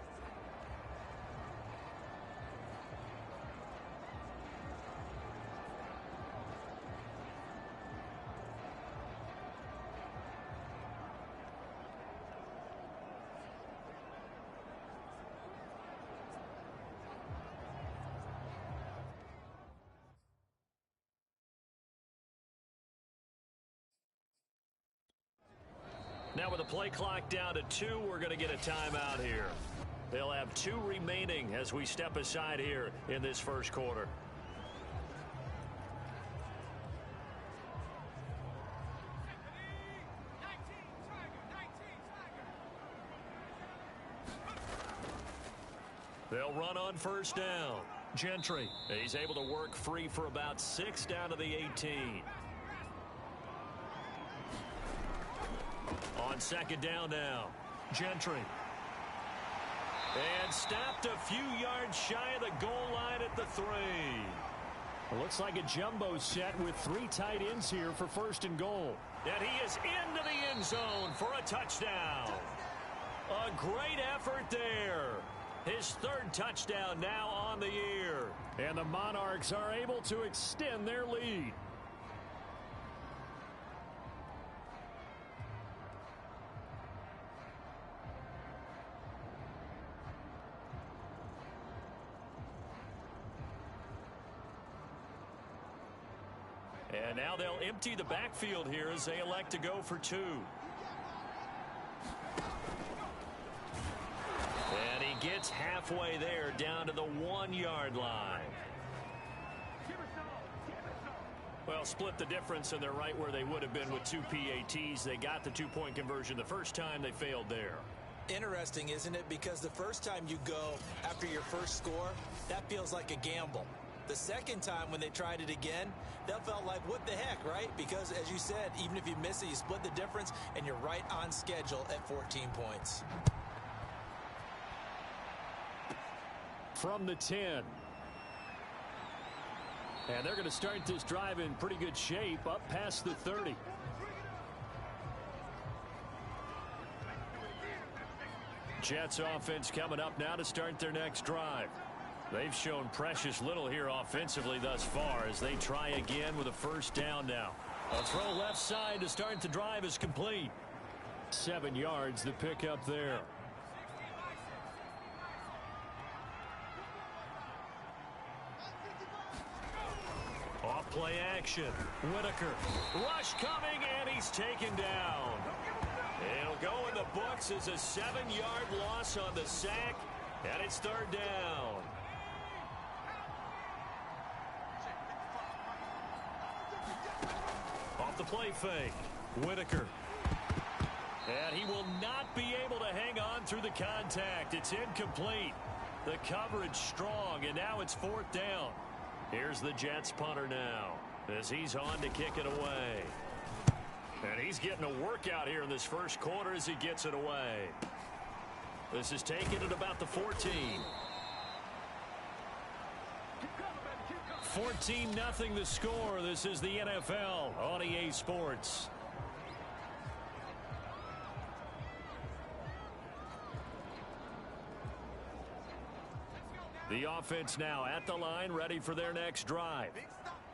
Now with the play clock down to 2, we're going to get a timeout here. They'll have 2 remaining as we step aside here in this first quarter. They'll run on first down. Gentry, he's able to work free for about 6 down to the 18. On second down now, Gentry. And stopped a few yards shy of the goal line at the 3. It looks like a jumbo set with 3 tight ends here for first and goal. And he is into the end zone for a touchdown. A great effort there. His 3rd touchdown now on the year. And the Monarchs are able to extend their lead. And now they'll empty the backfield here as they elect to go for 2. gets halfway there, down to the 1-yard line. Well, split the difference, and they're right where they would have been with 2 PATs. They got the 2-point conversion the first time. They failed there. Interesting, isn't it? Because the first time you go after your first score, that feels like a gamble. The second time when they tried it again, that felt like, what the heck, right? Because, as you said, even if you miss it, you split the difference, and you're right on schedule at 14 points. From the 10. And they're going to start this drive in pretty good shape, up past the 30. Jets offense coming up now to start their next drive. They've shown precious little here offensively thus far as they try again with a first down now. A throw left side to start the drive is complete. 7 yards the pickup there. Off play action. Whitaker. Rush coming, and he's taken down. It'll go in the books as a 7-yard loss on the sack, and it's third down. Off the play fake. Whitaker. And he will not be able to hang on through the contact. It's incomplete. The coverage strong, and now it's fourth down. Here's the Jets punter now as he's on to kick it away. And he's getting a workout here in this first quarter as he gets it away. This is taken at about the 14. 14-0 the score. This is the NFL on EA Sports. The offense now at the line, ready for their next drive.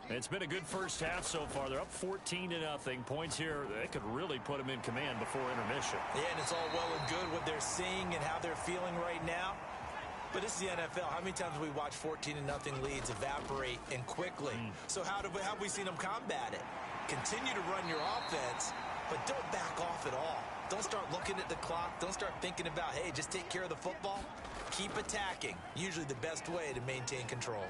It's been a good first half so far. They're up 14-0. Points here, they could really put them in command before intermission. Yeah, and it's all well and good what they're seeing and how they're feeling right now. But this is the NFL. How many times have we watched 14-0 leads evaporate and quickly? So how have we seen them combat it? Continue to run your offense, but don't back off at all. Don't start looking at the clock. Don't start thinking about, hey, just take care of the football. Keep attacking. Usually the best way to maintain control.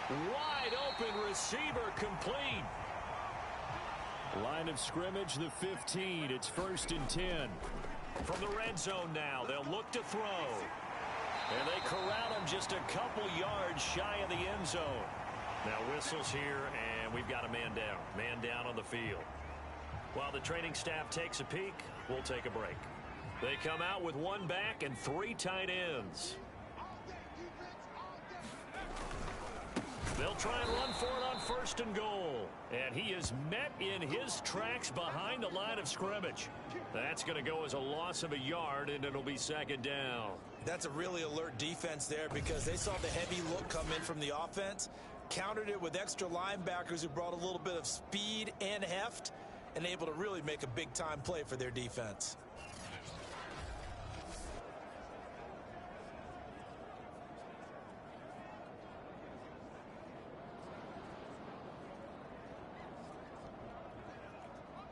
Wide open receiver complete. Line of scrimmage, the 15. It's 1st and 10. From the red zone now, they'll look to throw. And they corral him just a couple yards shy of the end zone. Now whistles here, and we've got a man down. Man down on the field. While the training staff takes a peek, we'll take a break. They come out with 1 back and 3 tight ends. They'll try and run for it on 1st and goal. And he is met in his tracks behind the line of scrimmage. That's going to go as a loss of a yard, and it'll be 2nd down. That's a really alert defense there because they saw the heavy look come in from the offense, countered it with extra linebackers who brought a little bit of speed and heft, and able to really make a big-time play for their defense.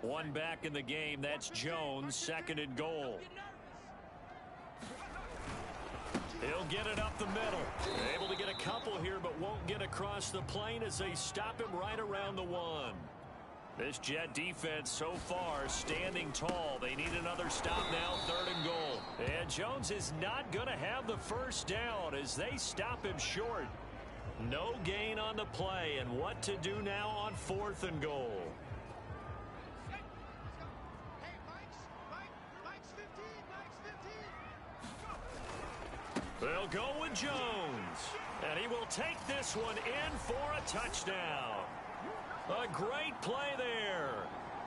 One back in the game. That's Jones. 2nd and goal. He'll get it up the middle. Able to get a couple here, but won't get across the plane as they stop him right around the 1. This Jet defense so far standing tall. They need another stop now. 3rd and goal. And Jones is not going to have the first down as they stop him short. No gain on the play. And what to do now on 4th and goal? They'll go with Jones. And he will take this one in for a touchdown. A great play there.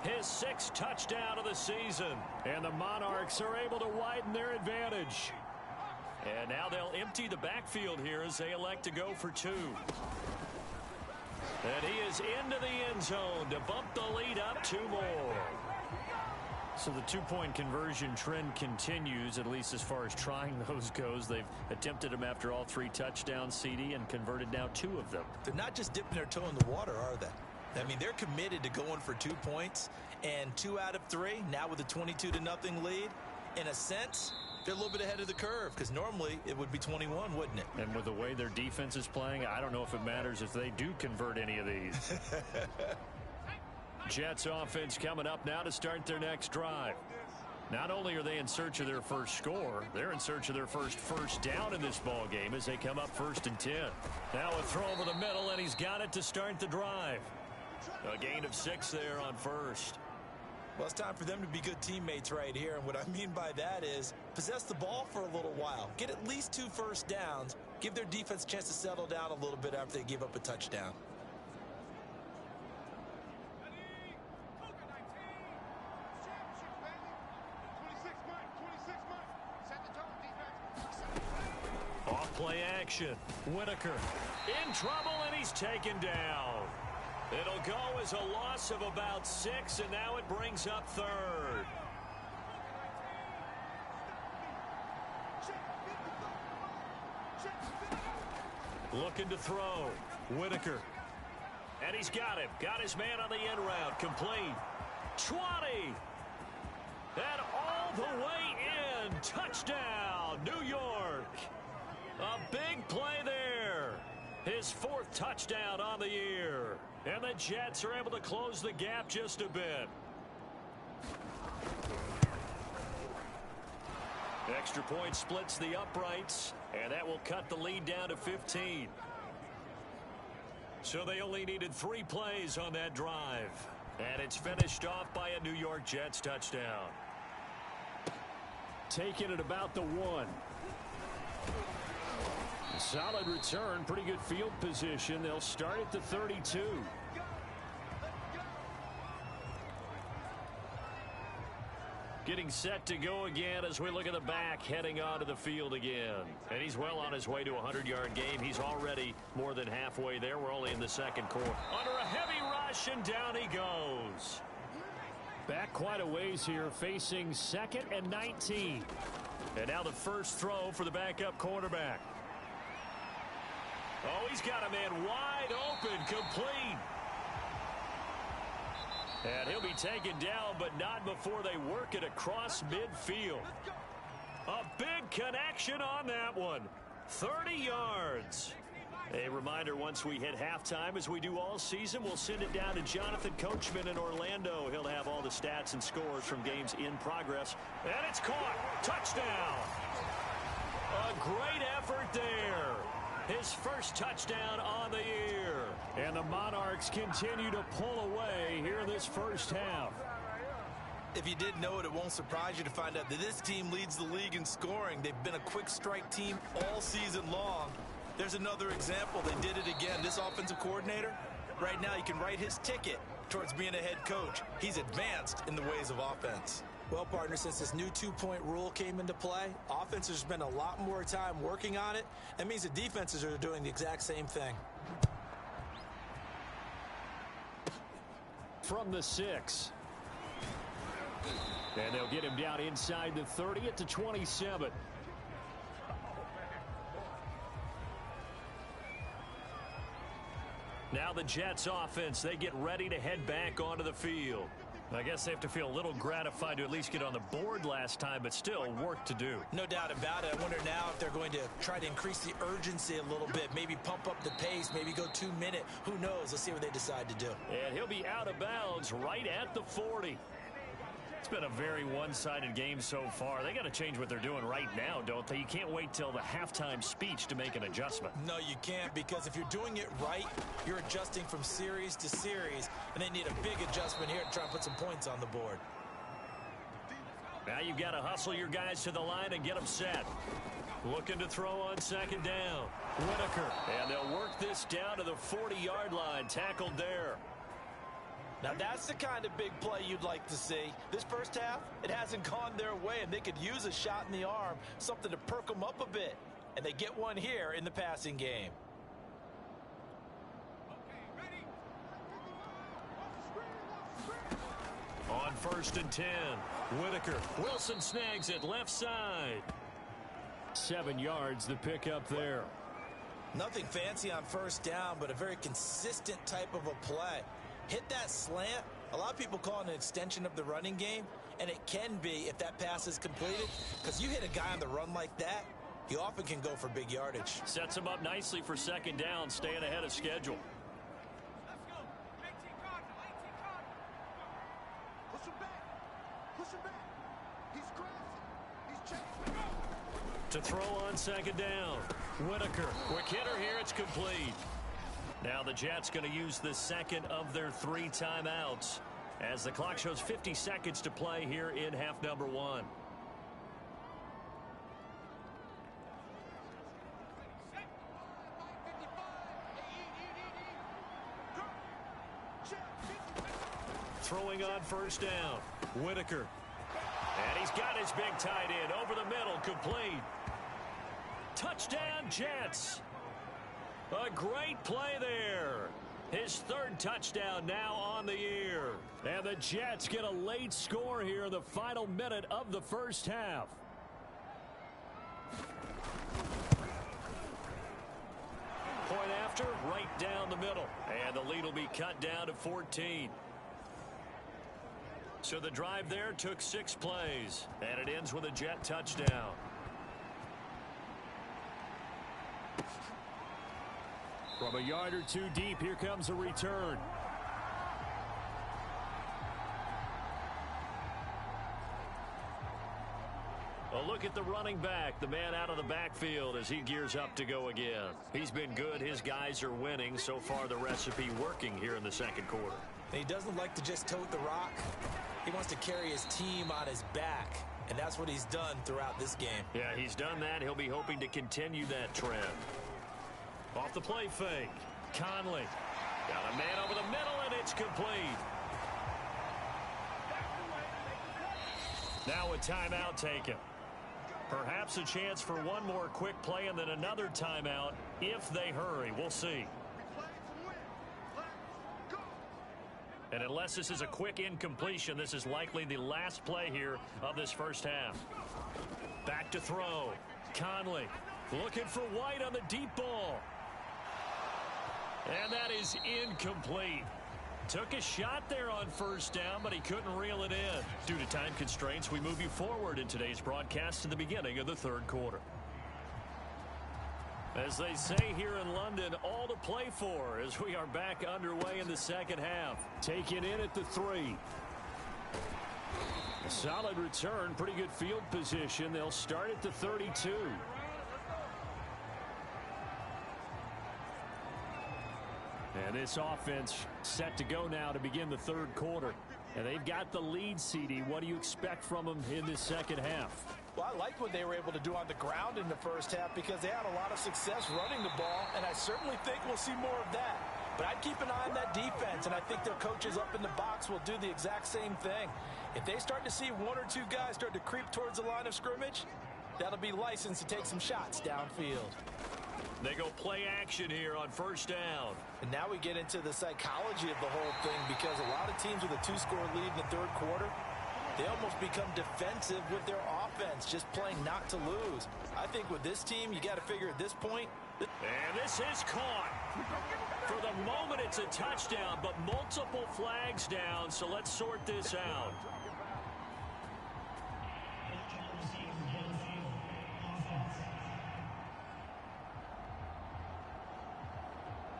His 6th touchdown of the season. And the Monarchs are able to widen their advantage. And now they'll empty the backfield here as they elect to go for 2. And he is into the end zone to bump the lead up 2 more. So the 2-point conversion trend continues, at least as far as trying those goes. They've attempted them after all 3 touchdowns, CD, and converted now 2 of them. They're not just dipping their toe in the water, are they? I mean, they're committed to going for 2 points, and 2 out of 3, now with a 22-0 lead. In a sense, They're a little bit ahead of the curve because normally it would be 21, wouldn't it? And with the way their defense is playing, I don't know if it matters if they do convert any of these. Jets offense coming up now to start their next drive. Not only are they in search of their first score, they're in search of their first down in this ball game as they come up 1st and 10. Now a throw over the middle, and he's got it to start the drive. A gain of 6 there on first. Well, it's time for them to be good teammates right here. And what I mean by that is possess the ball for a little while. Get at least 2 first downs. Give their defense a chance to settle down a little bit after they give up a touchdown. Off-play action. Whitaker in trouble, and he's taken down. It'll go as a loss of about 6, and now it brings up 3rd. Looking to throw. Whitaker. And he's got him. Got his man on the end route. Complete. 20. And all the way in. Touchdown, New York. A big play there. His 4th touchdown on the year. And the Jets are able to close the gap just a bit. Extra point splits the uprights, and that will cut the lead down to 15. So they only needed 3 plays on that drive. And it's finished off by a New York Jets touchdown. Taken at about the 1. Solid return, pretty good field position. They'll start at the 32. Getting set to go again as we look at the back heading onto the field again. And he's well on his way to a 100-yard game. He's already more than halfway there. We're only in the 2nd quarter. Under a heavy rush, and down he goes. Back quite a ways here, facing 2nd and 19. And now the first throw for the backup quarterback. Oh, he's got a man wide open, complete. And he'll be taken down, but not before they work it across midfield. A big connection on that one. 30 yards. A reminder, once we hit halftime, as we do all season, we'll send it down to Jonathan Coachman in Orlando. He'll have all the stats and scores from games in progress. And it's caught. Touchdown. A great effort there. His first touchdown on the year. And the Monarchs continue to pull away here in this first half. If you didn't know it, it won't surprise you to find out that this team leads the league in scoring. They've been a quick strike team all season long. There's another example. They did it again. This offensive coordinator, right now, you can write his ticket towards being a head coach. He's advanced in the ways of offense. Well, partner, since this new 2-point rule came into play, offenses spend a lot more time working on it. That means the defenses are doing the exact same thing. From the 6. And they'll get him down inside the 30 at the 27. Now the Jets offense, they get ready to head back onto the field. I guess they have to feel a little gratified to at least get on the board last time, but still work to do. No doubt about it. I wonder now if they're going to try to increase the urgency a little bit, maybe pump up the pace, maybe go 2-minute. Who knows? Let's see what they decide to do. And he'll be out of bounds right at the 40. It's been a very one-sided game so far. They got to change what they're doing right now, don't they? You can't wait till the halftime speech to make an adjustment. No, you can't, because if you're doing it right, you're adjusting from series to series, and they need a big adjustment here to try and put some points on the board. Now you've got to hustle your guys to the line and get them set. Looking to throw on 2nd down. Whitaker. And they'll work this down to the 40-yard line. Tackled there. Now that's the kind of big play you'd like to see. This first half, it hasn't gone their way, and they could use a shot in the arm, something to perk them up a bit. And they get one here in the passing game. On 1st and 10, Whitaker. Wilson snags it left side. 7 yards the pickup there. Nothing fancy on 1st down, but a very consistent type of a play. Hit that slant, A lot of people call it an extension of the running game, and it can be if that pass is completed, because you hit a guy on the run like that, he often can go for big yardage. Sets him up nicely for second down, staying ahead of schedule. Let's go. 18 Cardinal, 18 Cardinal. Push him back. Push him back. He's crossing. He's chasing. To throw on second down. Whitaker. Quick hitter here. It's complete. Now the Jets going to use the second of their 3 timeouts as the clock shows 50 seconds to play here in half number 1. Throwing on first down. Whitaker. And he's got his big tight end over the middle, complete. Touchdown, Jets. A great play there. His 3rd touchdown now on the year. And the Jets get a late score here in the final minute of the first half. Point after, right down the middle. And the lead will be cut down to 14. So the drive there took 6 plays. And it ends with a Jet touchdown. From a yard or 2 deep, here comes a return. A look at the running back, the man out of the backfield as he gears up to go again. He's been good. His guys are winning. So far, the recipe working here in the second quarter. And he doesn't like to just tote the rock. He wants to carry his team on his back, and that's what he's done throughout this game. Yeah, he's done that. He'll be hoping to continue that trend. Off the play fake. Conley. Got a man over the middle, and it's complete. Now a timeout taken. Perhaps a chance for one more quick play and then another timeout if they hurry. We'll see. And unless this is a quick incompletion, this is likely the last play here of this first half. Back to throw. Conley looking for White on the deep ball. And that is incomplete. Took a shot there on first down, but he couldn't reel it in. Due to time constraints, we move you forward in today's broadcast to the beginning of the third quarter. As they say here in London, all to play for as we are back underway in the second half. Taken in at the 3. A solid return, pretty good field position. They'll start at the 32. And this offense set to go now to begin the third quarter. And they've got the lead, CD. What do you expect from them in this second half? Well, I like what they were able to do on the ground in the first half because they had a lot of success running the ball, and I certainly think we'll see more of that. But I'd keep an eye on that defense, and I think their coaches up in the box will do the exact same thing. If they start to see 1 or 2 guys start to creep towards the line of scrimmage, that'll be licensed to take some shots downfield. They go play action here on first down. And now we get into the psychology of the whole thing because a lot of teams with a 2-score lead in the third quarter, they almost become defensive with their offense, just playing not to lose. I think with this team, you got to figure at this point. And this is caught. For the moment, it's a touchdown, but multiple flags down, so let's sort this out.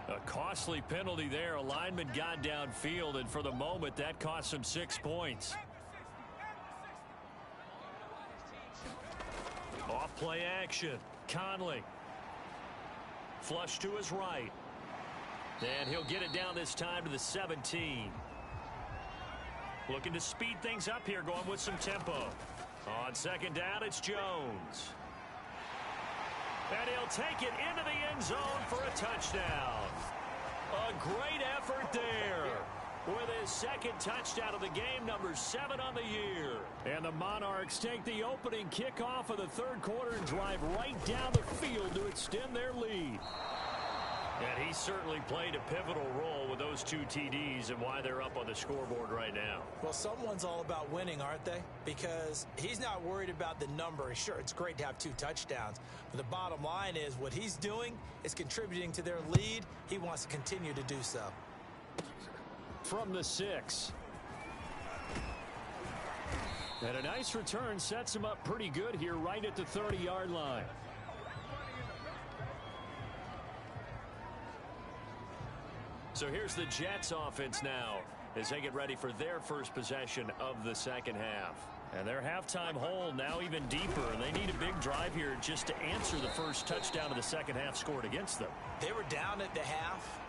A costly penalty there. A lineman got downfield, and for the moment, that cost him 6 points. Off play action. Conley. Flush to his right. And he'll get it down this time to the 17. Looking to speed things up here, going with some tempo. On second down, it's Jones. And he'll take it into the end zone for a touchdown. A great effort there. With his second touchdown of the game, number 7 on the year. And the Monarchs take the opening kickoff of the third quarter and drive right down the field to extend their lead. And he certainly played a pivotal role with those 2 TDs and why they're up on the scoreboard right now. Well, someone's all about winning, aren't they? Because he's not worried about the number. Sure, it's great to have 2 touchdowns. But the bottom line is what he's doing is contributing to their lead. He wants to continue to do so. From the 6, And a nice return sets him up pretty good here right at the 30-yard line. So here's the Jets offense now as they get ready for their first possession of the second half. And their halftime hole now even deeper. They need a big drive here just to answer the first touchdown of the second half scored against them. They were down at the half.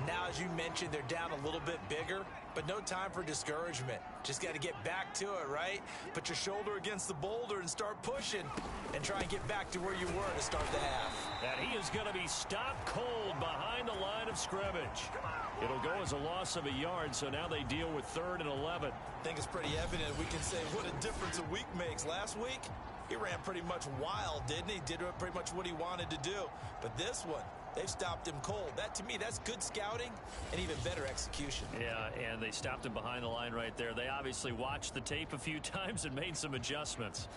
Now, as you mentioned, they're down a little bit bigger, but no time for discouragement. Just got to get back to it, right? Put your shoulder against the boulder and start pushing and try and get back to where you were to start the half. And he is going to be stopped cold behind the line of scrimmage. It'll go as a loss of a yard, so now they deal with 3rd and 11. I think it's pretty evident we can say what a difference a week makes. Last week, he ran pretty much wild, didn't he? Did pretty much what he wanted to do. But this one, they've stopped him cold. That, to me, that's good scouting and even better execution. Yeah, and they stopped him behind the line right there. They obviously watched the tape a few times and made some adjustments.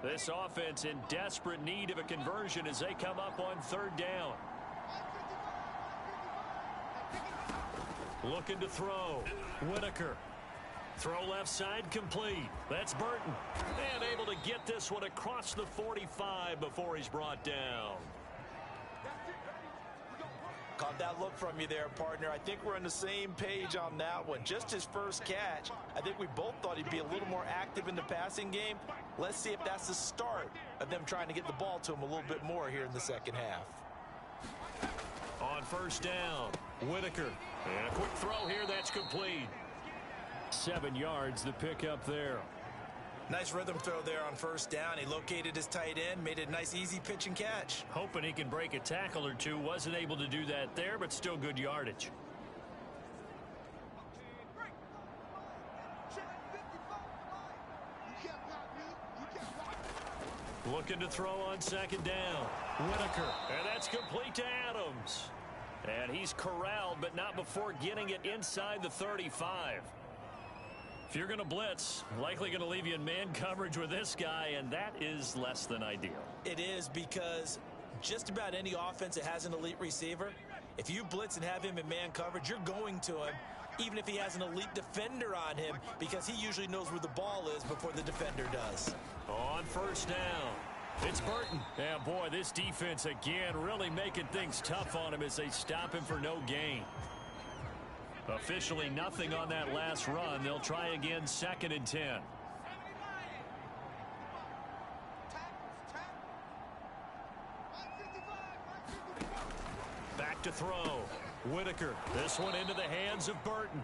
This offense in desperate need of a conversion as they come up on 3rd down. Looking to throw. Whitaker. Throw left side complete. That's Burton. And able to get this one across the 45 before he's brought down. Caught that look from you there, partner. I think we're on the same page on that one. Just his first catch. I think we both thought he'd be a little more active in the passing game. Let's see if that's the start of them trying to get the ball to him a little bit more here in the second half. On 1st down, Whitaker. And a quick throw here that's complete. 7 yards the pickup there. Nice rhythm throw there on 1st down. He located his tight end, made a nice easy pitch and catch. Hoping he can break a tackle or two. Wasn't able to do that there, but still good yardage. Looking to throw on 2nd down. Whitaker. And that's complete to Adams. And he's corralled, but not before getting it inside the 35. If you're going to blitz, likely going to leave you in man coverage with this guy, and that is less than ideal. It is, because just about any offense that has an elite receiver, if you blitz and have him in man coverage, you're going to him, even if he has an elite defender on him, because he usually knows where the ball is before the defender does. On 1st down, it's Burton. Yeah, boy, this defense again really making things tough on him as they stop him for no gain. Officially nothing on that last run. They'll try again 2nd and 10. Back to throw. Whitaker. This one into the hands of Burton.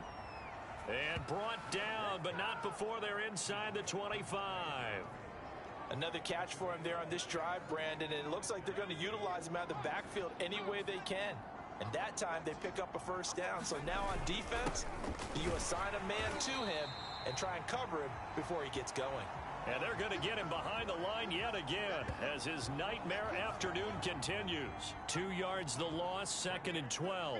And brought down, but not before they're inside the 25. Another catch for him there on this drive, Brandon, and it looks like they're going to utilize him out of the backfield any way they can. And that time they pick up a 1st down. So now on defense, you assign a man to him and try and cover him before he gets going. And they're going to get him behind the line yet again as his nightmare afternoon continues. 2 yards the loss, 2nd and 12.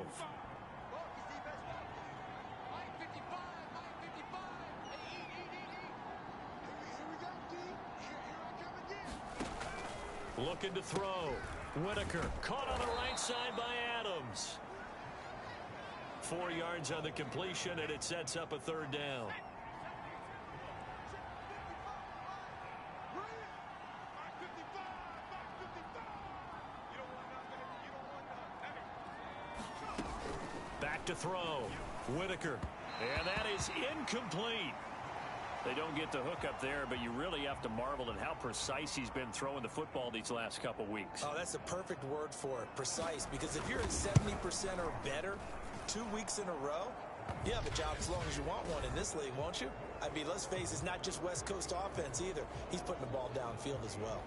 Looking to throw. Whitaker caught on the right side by Adams. 4 yards on the completion, and it sets up a 3rd down. Back to throw. Whitaker. And that is incomplete. They don't get the hook up there, but you really have to marvel at how precise he's been throwing the football these last couple weeks. Oh, that's a perfect word for it, precise, because if you're at 70% or better 2 weeks in a row, you have a job as long as you want one in this league, won't you? I mean, let's face it, it's not just West Coast offense either. He's putting the ball downfield as well.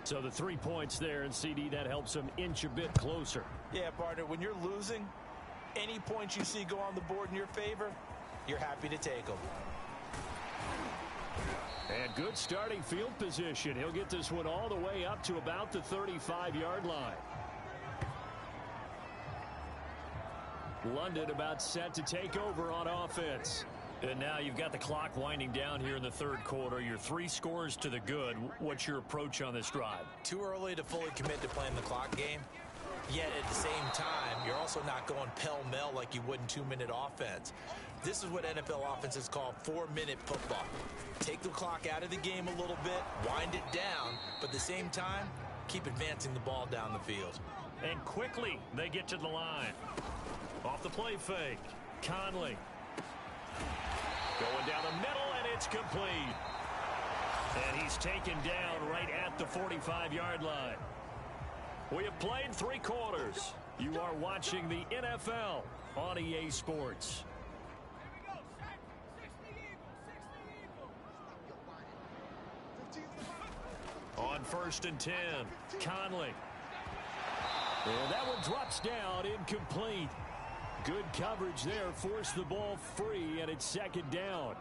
So the 3 points there, and CD, that helps him inch a bit closer. Yeah, partner, when you're losing, any points you see go on the board in your favor, you're happy to take them. And good starting field position. He'll get this one all the way up to about the 35-yard line. London about set to take over on offense. And now you've got the clock winding down here in the 3rd quarter. You're 3 scores to the good. What's your approach on this drive? Too early to fully commit to playing the clock game. Yet at the same time, you're also not going pell-mell like you would in 2-minute offense. This is what NFL offenses call 4-minute football. Take the clock out of the game a little bit, wind it down, but at the same time, keep advancing the ball down the field. And quickly, they get to the line. Off the play fake, Conley. Going down the middle, and it's complete. And he's taken down right at the 45-yard line. We have played 3 quarters. You are watching the NFL on EA Sports. On 1st and 10, Conley. And that one drops down, incomplete. Good coverage there, forced the ball free, and it's 2nd down.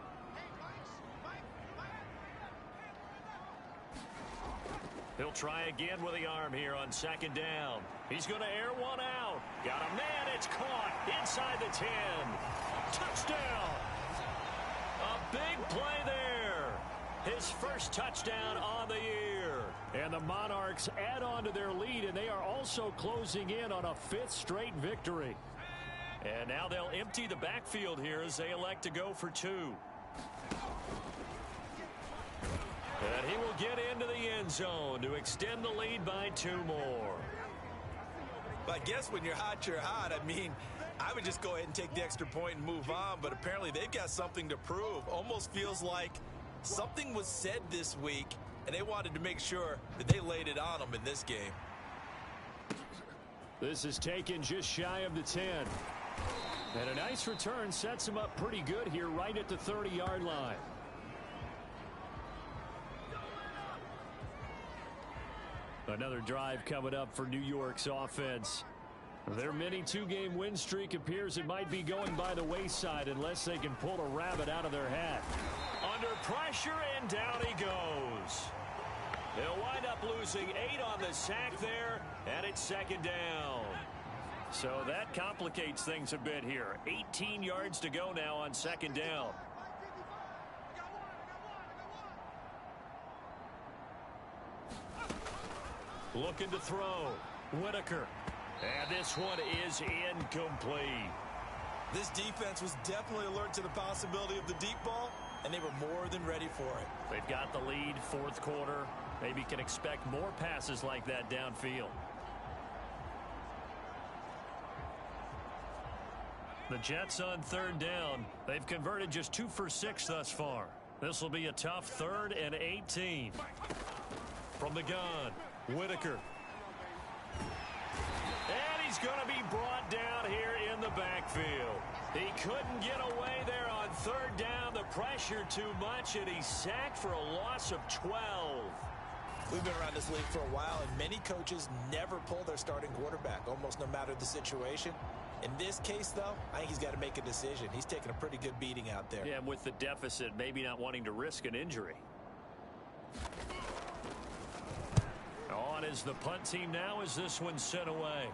He'll try again with the arm here on 2nd down. He's going to air one out. Got a man, it's caught inside the 10. Touchdown! A big play there. His first touchdown on the year. And the Monarchs add on to their lead, and they are also closing in on a 5th straight victory. And now they'll empty the backfield here as they elect to go for 2. And he will get into the end zone to extend the lead by 2 more. I guess when you're hot, you're hot. I mean, I would just go ahead and take the extra point and move on, but apparently they've got something to prove. Almost feels like something was said this week, and they wanted to make sure that they laid it on them in this game. This is taken just shy of the 10. And a nice return sets him up pretty good here right at the 30-yard line. Another drive coming up for New York's offense. Their mini 2-game win streak appears it might be going by the wayside unless they can pull a rabbit out of their hat. Under pressure, and down he goes. They'll wind up losing 8 on the sack there, and it's 2nd down. So that complicates things a bit here. 18 yards to go now on 2nd down. Looking to throw. Whitaker. And this one is incomplete. This defense was definitely alert to the possibility of the deep ball, and they were more than ready for it. They've got the lead, 4th quarter. Maybe can expect more passes like that downfield. The Jets on 3rd down. They've converted just 2 for 6 thus far. This will be a tough 3rd and 18. From the gun, Whitaker. And he's going to be brought down here in the backfield. He couldn't get away there on 3rd down. The pressure too much, and he's sacked for a loss of 12. We've been around this league for a while, and many coaches never pull their starting quarterback, almost no matter the situation. In this case, though, I think he's got to make a decision. He's taking a pretty good beating out there. Yeah, and with the deficit, maybe not wanting to risk an injury. On is the punt team now as this one's sent away.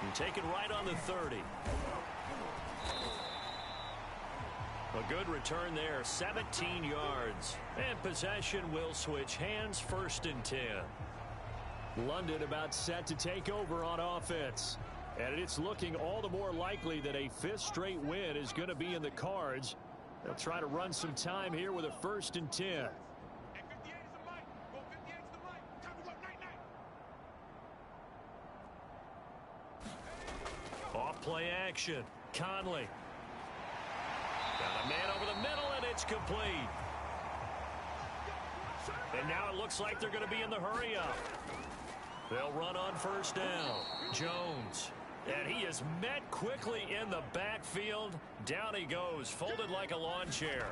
And taken right on the 30. A good return there, 17 yards. And possession will switch hands, 1st and 10. London about set to take over on offense. And it's looking all the more likely that a 5th straight win is going to be in the cards. They'll try to run some time here with a 1st and 10. Off play action. Conley. Got a man over the middle, and it's complete. And now it looks like they're going to be in the hurry up. They'll run on 1st down. Jones. And he is met quickly in the backfield. Down he goes, folded like a lawn chair.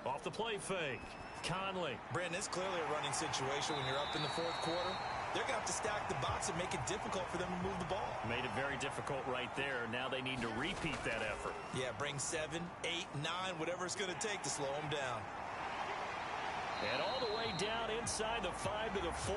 Off the play fake. Conley. Brandon, it's clearly a running situation when you're up in the 4th quarter. They're going to have to stack the box and make it difficult for them to move the ball. Made it very difficult right there. Now they need to repeat that effort. Yeah, bring 7, 8, 9, whatever it's going to take to slow them down. And all the way down inside the 5 to the 4.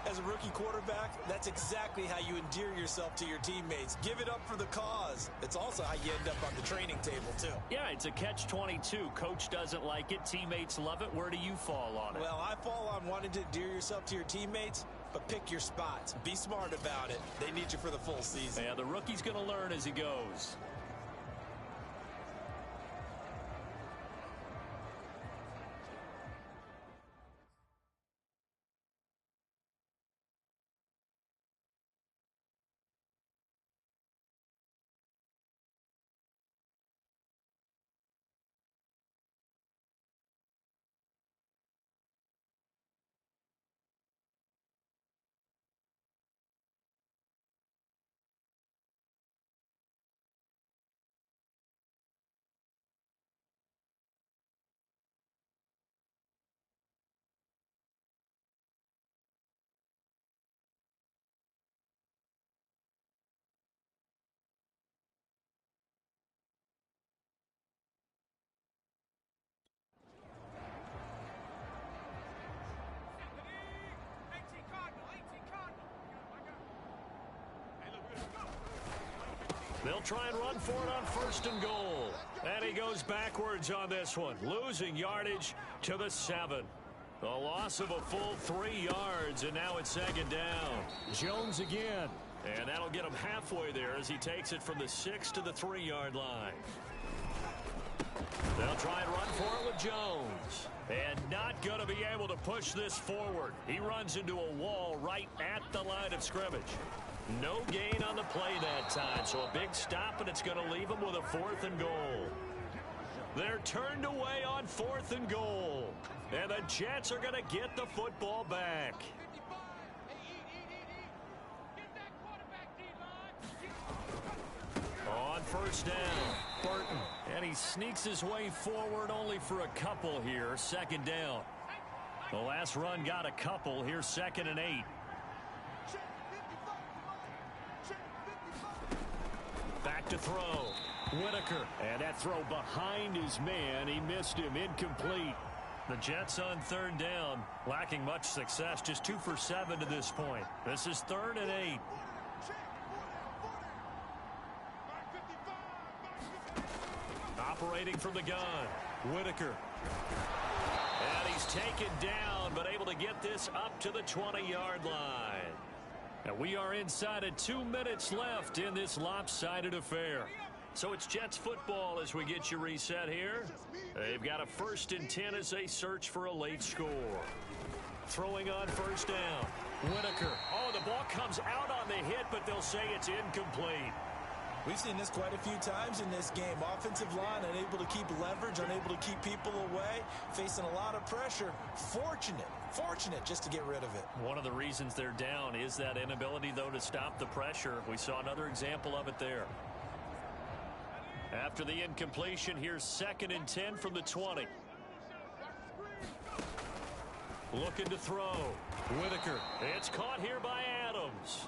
As As a rookie quarterback, that's exactly how you endear yourself to your teammates. Give it up for the cause. It's also how you end up on the training table, too. Yeah, it's a catch-22. Coach doesn't like it. Teammates love it. Where do you fall on it? Well, I fall on wanting to endear yourself to your teammates, but pick your spots. Be smart about it. They need you for the full season. Yeah, the rookie's going to learn as he goes. They'll try and run for it on 1st and goal. And he goes backwards on this one, losing yardage to the 7. A loss of a full 3 yards, and now it's 2nd down. Jones again. And that'll get him halfway there as he takes it from the 6 to the 3-yard line. They'll try and run for it with Jones. And not going to be able to push this forward. He runs into a wall right at the line of scrimmage. No gain on the play that time, so a big stop, and it's going to leave them with a 4th and goal. They're turned away on 4th and goal, and the Jets are going to get the football back. On 1st down, Burton, and he sneaks his way forward only for a couple here, 2nd down. The last run got a couple. Here's 2nd and 8. Back to throw. Whitaker. And that throw behind his man. He missed him. Incomplete. The Jets on 3rd down. Lacking much success. Just 2 for 7 to this point. This is 3rd and 8. Operating from the gun. Whitaker. And he's taken down, but able to get this up to the 20-yard line. And we are inside of 2 minutes left in this lopsided affair. So it's Jets football as we get you reset here. They've got a 1st and 10 as they search for a late score. Throwing on 1st down. Whitaker. Oh, the ball comes out on the hit, but they'll say it's incomplete. We've seen this quite a few times in this game. Offensive line unable to keep leverage, unable to keep people away, facing a lot of pressure. Fortunate just to get rid of it. One of the reasons they're down is that inability, though, to stop the pressure. We saw another example of it there. After the incompletion, here's 2nd and 10 from the 20. Looking to throw. Whitaker. It's caught here by Adams.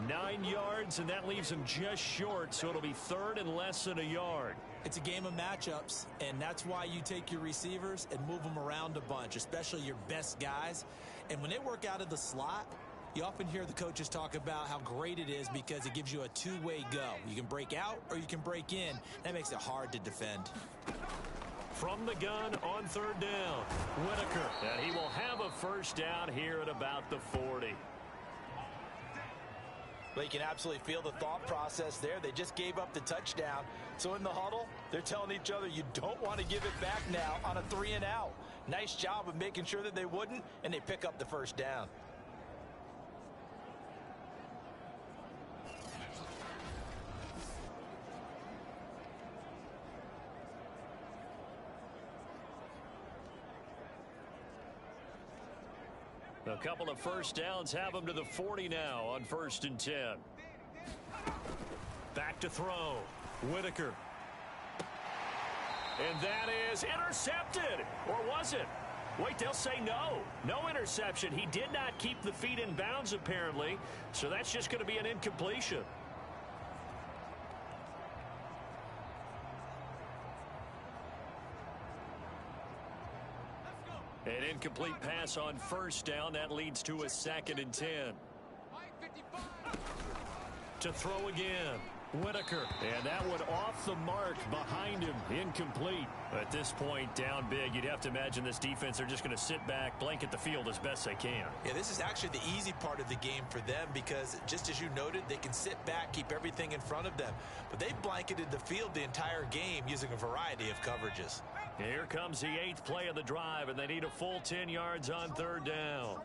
9 yards, and that leaves him just short, so it'll be 3rd and less than a yard. It's a game of matchups, and that's why you take your receivers and move them around a bunch, especially your best guys. And when they work out of the slot, you often hear the coaches talk about how great it is because it gives you a two-way go. You can break out or you can break in. That makes it hard to defend. From the gun on 3rd down, Whitaker. And he will have a 1st down here at about the 40. Well, you can absolutely feel the thought process there. They just gave up the touchdown. So in the huddle, they're telling each other, you don't want to give it back now on a 3 and out. Nice job of making sure that they wouldn't, and they pick up the 1st down. A couple of 1st downs have them to the 40 now on 1st and 10. Back to throw. Whitaker. And that is intercepted. Or was it? Wait, they'll say no. No interception. He did not keep the feet in bounds, apparently. So that's just going to be an incompletion. An incomplete pass on first down. That leads to a 2nd and 10. To throw again. Whitaker. And that one off the mark behind him. Incomplete. At this point, down big, you'd have to imagine this defense are just going to sit back, blanket the field as best they can. Yeah, this is actually the easy part of the game for them because, just as you noted, they can sit back, keep everything in front of them. But they've blanketed the field the entire game using a variety of coverages. Here comes the 8th play of the drive, and they need a full 10 yards on 3rd down.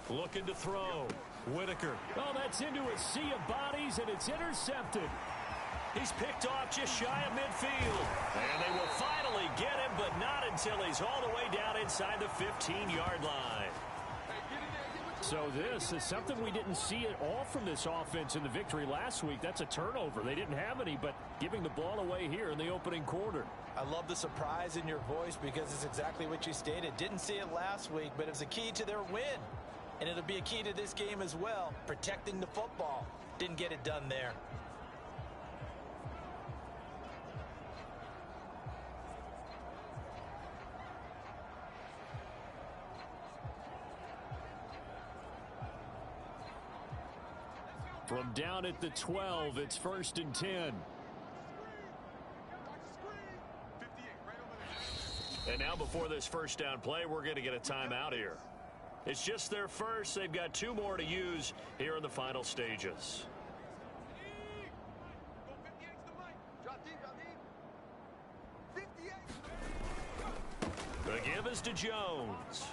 Looking to throw. Whitaker. Oh, that's into a sea of bodies, and it's intercepted. He's picked off just shy of midfield. And they will finally get him, but not until he's all the way down inside the 15-yard line. So this is something we didn't see at all from this offense in the victory last week. That's a turnover. They didn't have any, but giving the ball away here in the opening quarter. I love the surprise in your voice because it's exactly what you stated. Didn't see it last week, but it was a key to their win. And it'll be a key to this game as well, protecting the football. Didn't get it done there. From down at the 12, it's 1st and 10. And now before this first down play, we're going to get a timeout here. It's just their first. They've got 2 more to use here in the final stages. The give is to Jones.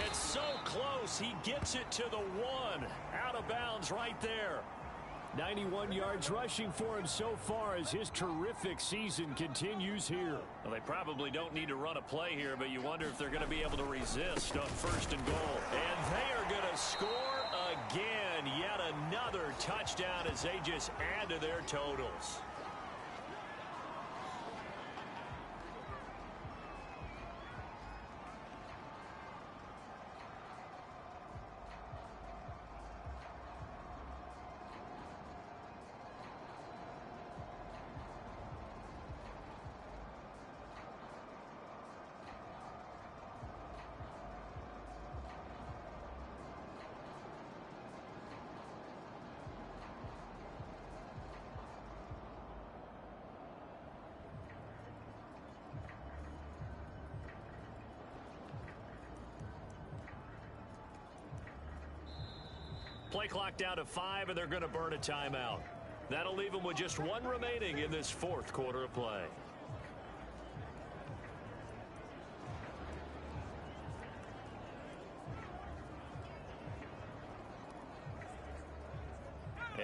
It's so close. He gets it to the 1. Out of bounds right there. 91 yards rushing for him so far as his terrific season continues here. Well, they probably don't need to run a play here, but you wonder if they're going to be able to resist on 1st and goal. And they are going to score again. Yet another touchdown as they just add to their totals. Play clock down to 5, and they're going to burn a timeout. That'll leave them with just 1 remaining in this 4th quarter of play.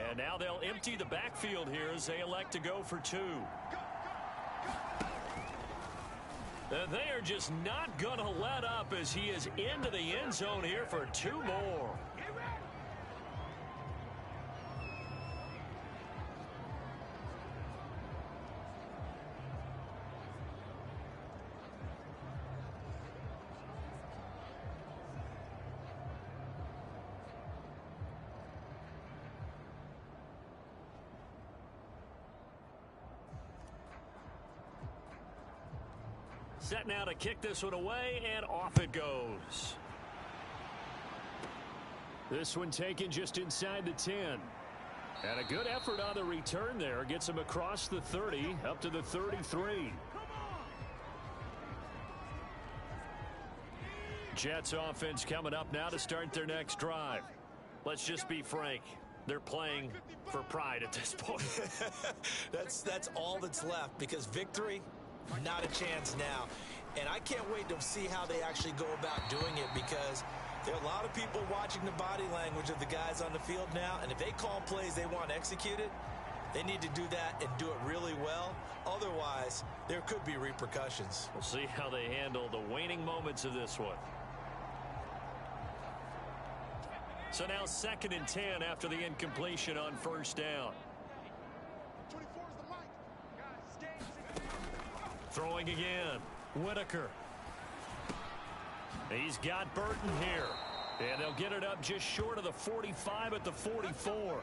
And now they'll empty the backfield here as they elect to go for 2. And they are just not going to let up as he is into the end zone here for 2 more. Set now to kick this one away, and off it goes. This one taken just inside the 10. And a good effort on the return there. Gets him across the 30, up to the 33. Jets offense coming up now to start their next drive. Let's just be frank. They're playing for pride at this point. That's all that's left because victory, not a chance now. And I can't wait to see how they actually go about doing it because there are a lot of people watching the body language of the guys on the field now. And if they call plays they want executed, they need to do that and do it really well. Otherwise, there could be repercussions. We'll see how they handle the waning moments of this one. So now 2nd and 10 after the incompletion on 1st down. Throwing again. Whitaker. He's got Burton here. And they'll get it up just short of the 45 at the 44. Well,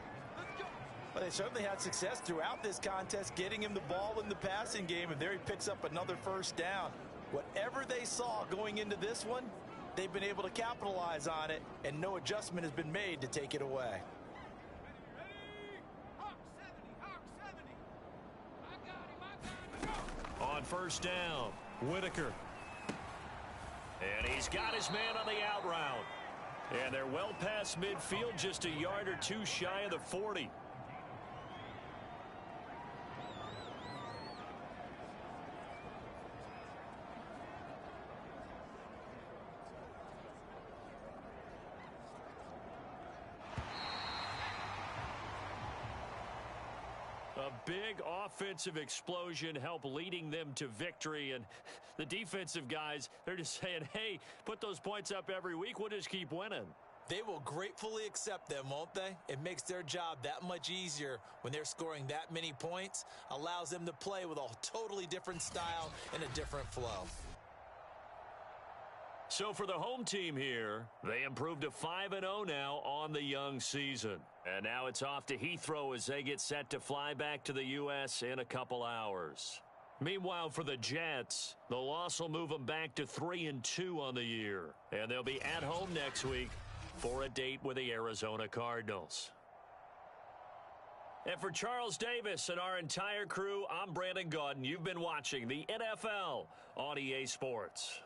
they certainly had success throughout this contest getting him the ball in the passing game, and there he picks up another 1st down. Whatever they saw going into this one, they've been able to capitalize on it, and no adjustment has been made to take it away. On first down, Whitaker. And he's got his man on the out route. And they're well past midfield, just a yard or two shy of the 40. A big offensive explosion helped leading them to victory. And the defensive guys, they're just saying, hey, put those points up every week. We'll just keep winning. They will gratefully accept them, won't they? It makes their job that much easier when they're scoring that many points. Allows them to play with a totally different style and a different flow. So for the home team here, they improved to 5-0 now on the young season. And now it's off to Heathrow as they get set to fly back to the U.S. in a couple hours. Meanwhile, for the Jets, the loss will move them back to 3-2 on the year. And they'll be at home next week for a date with the Arizona Cardinals. And for Charles Davis and our entire crew, I'm Brandon Gaudin. You've been watching the NFL on EA Sports.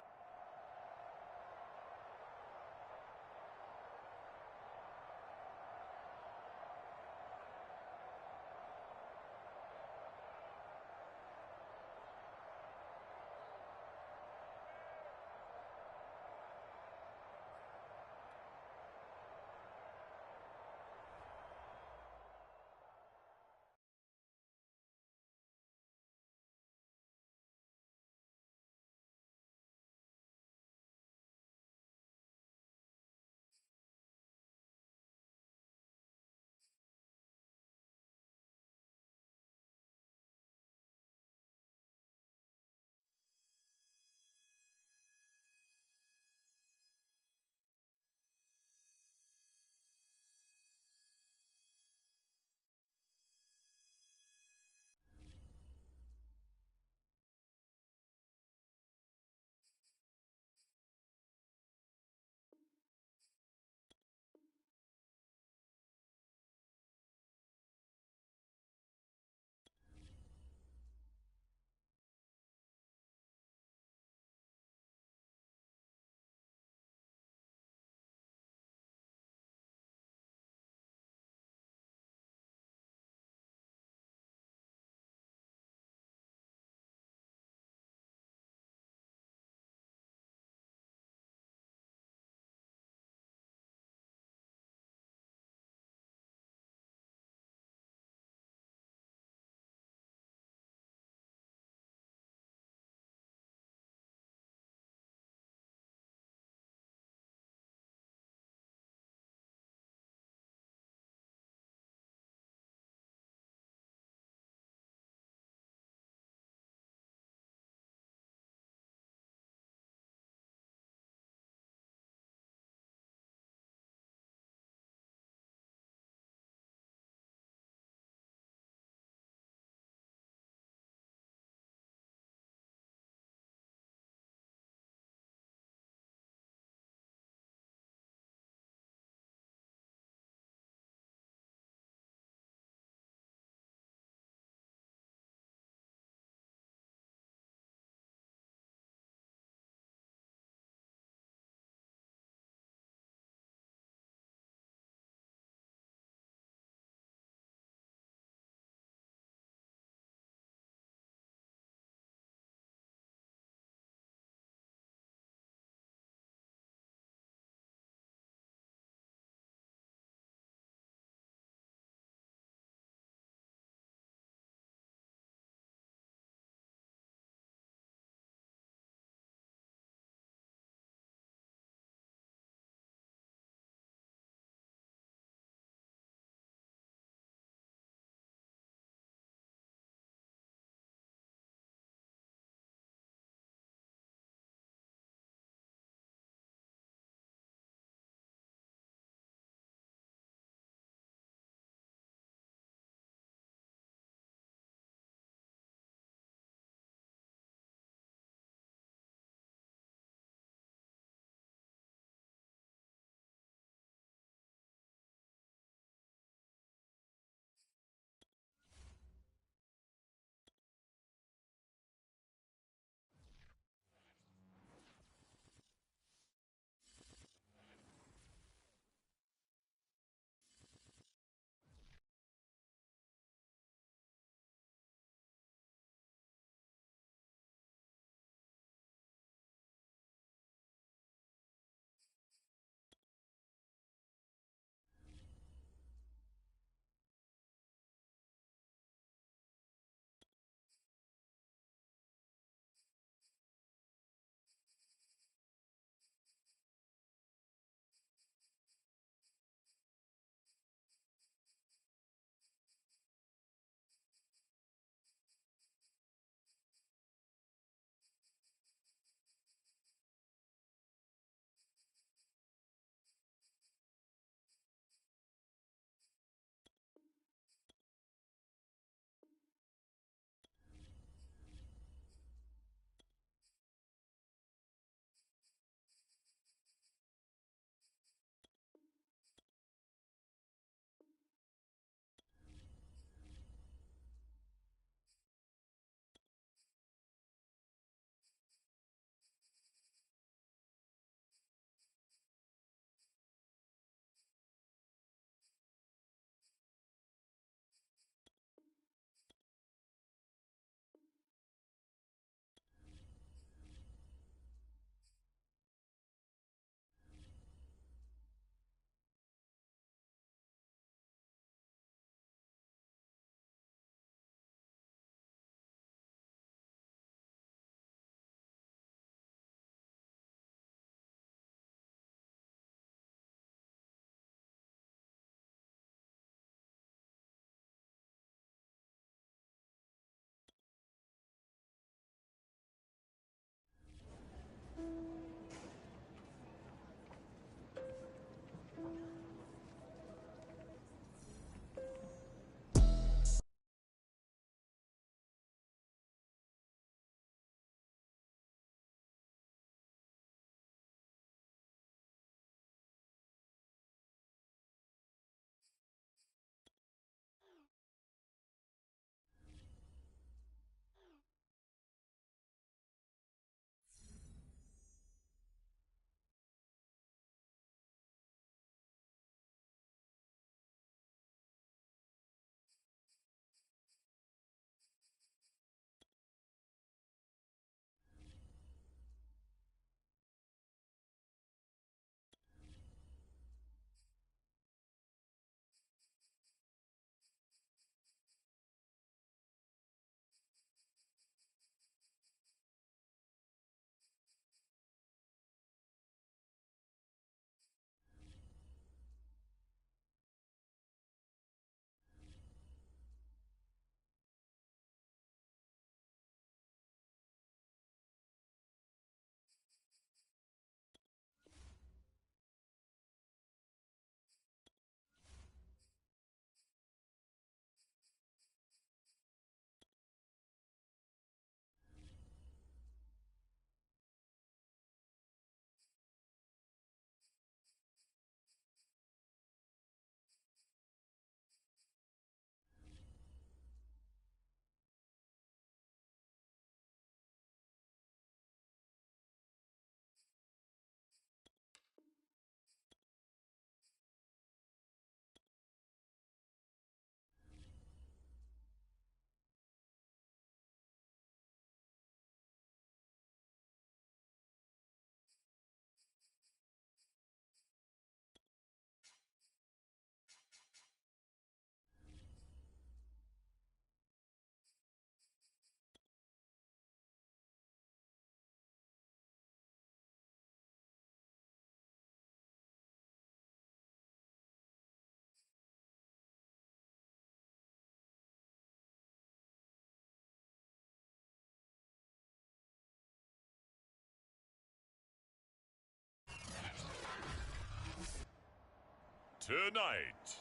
Tonight,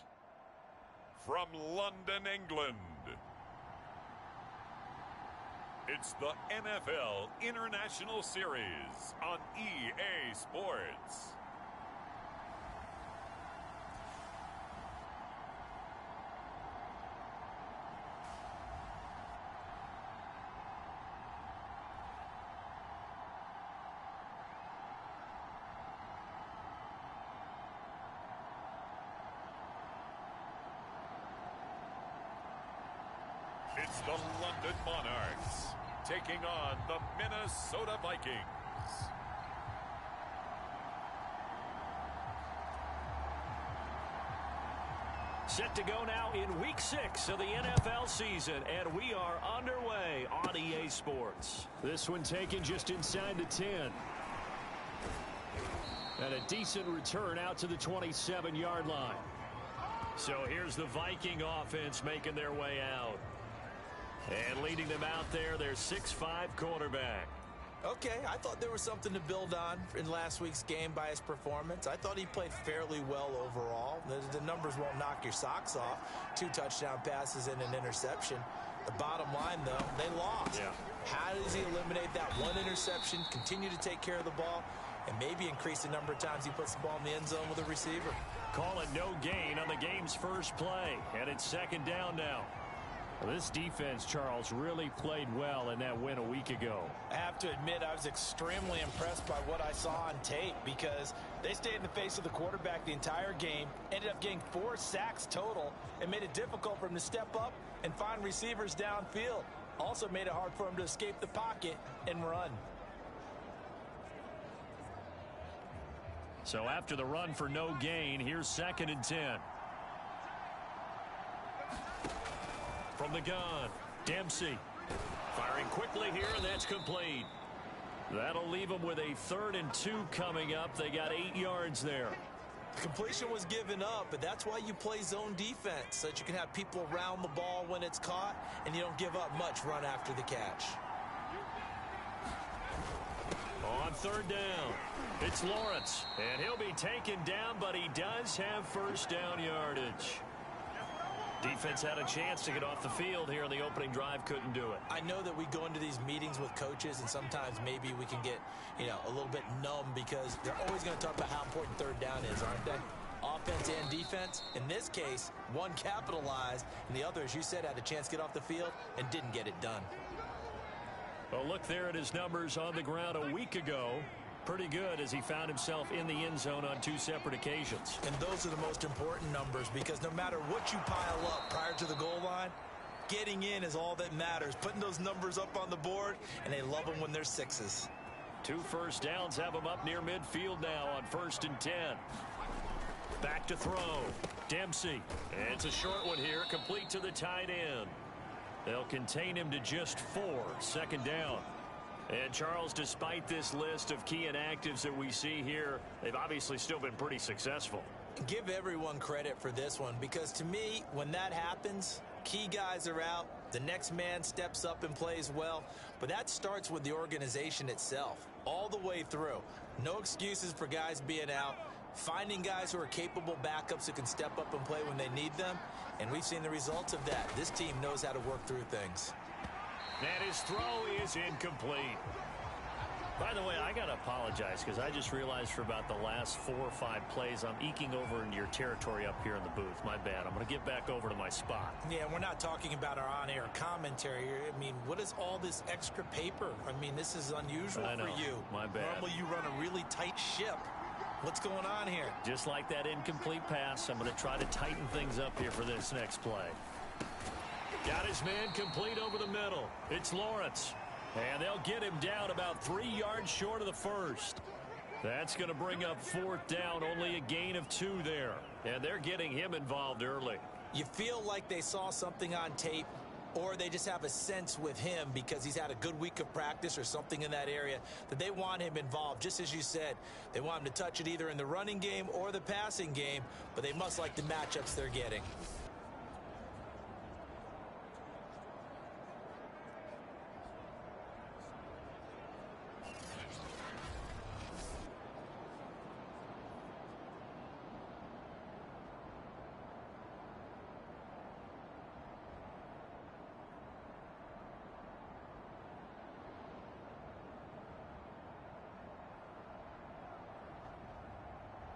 from London, England, it's the NFL International Series on EA Sports. It's the London Monarchs taking on the Minnesota Vikings. Set to go now in Week 6 of the NFL season, and we are underway on EA Sports. This one taken just inside the 10. And a decent return out to the 27-yard line. So here's the Viking offense making their way out. And leading them out there, their 6'5" quarterback. Okay, I thought there was something to build on in last week's game by his performance. I thought he played fairly well overall. The numbers won't knock your socks off. 2 touchdown passes and an interception. The bottom line, though, they lost. Yeah. How does he eliminate that one interception, continue to take care of the ball, and maybe increase the number of times he puts the ball in the end zone with a receiver? Call it no gain on the game's first play, and it's 2nd down now. Well, this defense, Charles, really played well in that win a week ago. I have to admit, I was extremely impressed by what I saw on tape because they stayed in the face of the quarterback the entire game, ended up getting 4 sacks total, and made it difficult for him to step up and find receivers downfield. Also made it hard for him to escape the pocket and run. So after the run for no gain, here's 2nd and 10. From the gun, Dempsey firing quickly here, and that's complete. That'll leave them with a 3rd and 2 coming up. They got 8 yards there. Completion was given up, but that's why you play zone defense, so that you can have people around the ball when it's caught, and you don't give up much run after the catch. On 3rd down, it's Lawrence, and he'll be taken down, but he does have 1st down yardage. Defense had a chance to get off the field here in the opening drive, couldn't do it. I know that we go into these meetings with coaches, and sometimes maybe we can get, a little bit numb because they're always going to talk about how important 3rd down is, aren't they? Offense and defense. In this case, one capitalized, and the other, as you said, had a chance to get off the field and didn't get it done. Well, look there at his numbers on the ground a week ago. Pretty good as he found himself in the end zone on 2 separate occasions. And those are the most important numbers because no matter what you pile up prior to the goal line, getting in is all that matters. Putting those numbers up on the board, and they love them when they're 6s. 2 first downs have him up near midfield now on 1st and 10. Back to throw. Dempsey. And it's a short one here, complete to the tight end. They'll contain him to just 4, 2nd down. And, Charles, despite this list of key inactives that we see here, they've obviously still been pretty successful. Give everyone credit for this one because, to me, when that happens, key guys are out, the next man steps up and plays well, but that starts with the organization itself, all the way through. No excuses for guys being out, finding guys who are capable backups who can step up and play when they need them, and we've seen the results of that. This team knows how to work through things. And his throw is incomplete. By the way, I got to apologize because I just realized for about the last 4 or 5 plays, I'm eking over into your territory up here in the booth. My bad. I'm going to get back over to my spot. Yeah, we're not talking about our on-air commentary here. I mean, what is all this extra paper? I mean, this is unusual for you. My bad. Normally you run a really tight ship. What's going on here? Just like that incomplete pass, I'm going to try to tighten things up here for this next play. Got his man complete over the middle. It's Lawrence. And they'll get him down about 3 yards short of the 1st. That's going to bring up 4th down, only a gain of 2 there. And they're getting him involved early. You feel like they saw something on tape, or they just have a sense with him because he's had a good week of practice or something in that area that they want him involved. Just as you said, they want him to touch it either in the running game or the passing game, but they must like the matchups they're getting.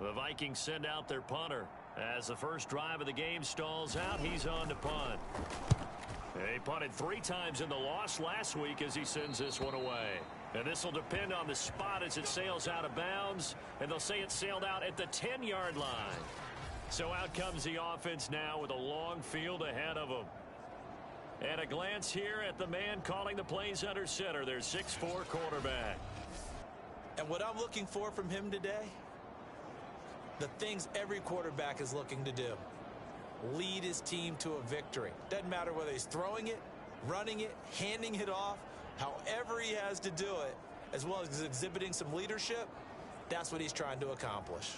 The Vikings send out their punter. As the first drive of the game stalls out, he's on to punt. He punted 3 times in the loss last week as he sends this one away. And this will depend on the spot as it sails out of bounds. And they'll say it sailed out at the 10-yard line. So out comes the offense now with a long field ahead of them. And a glance here at the man calling the plays under center, their 6'4" quarterback. And what I'm looking for from him today, the things every quarterback is looking to do. Lead his team to a victory. Doesn't matter whether he's throwing it, running it, handing it off, however he has to do it, as well as exhibiting some leadership, that's what he's trying to accomplish.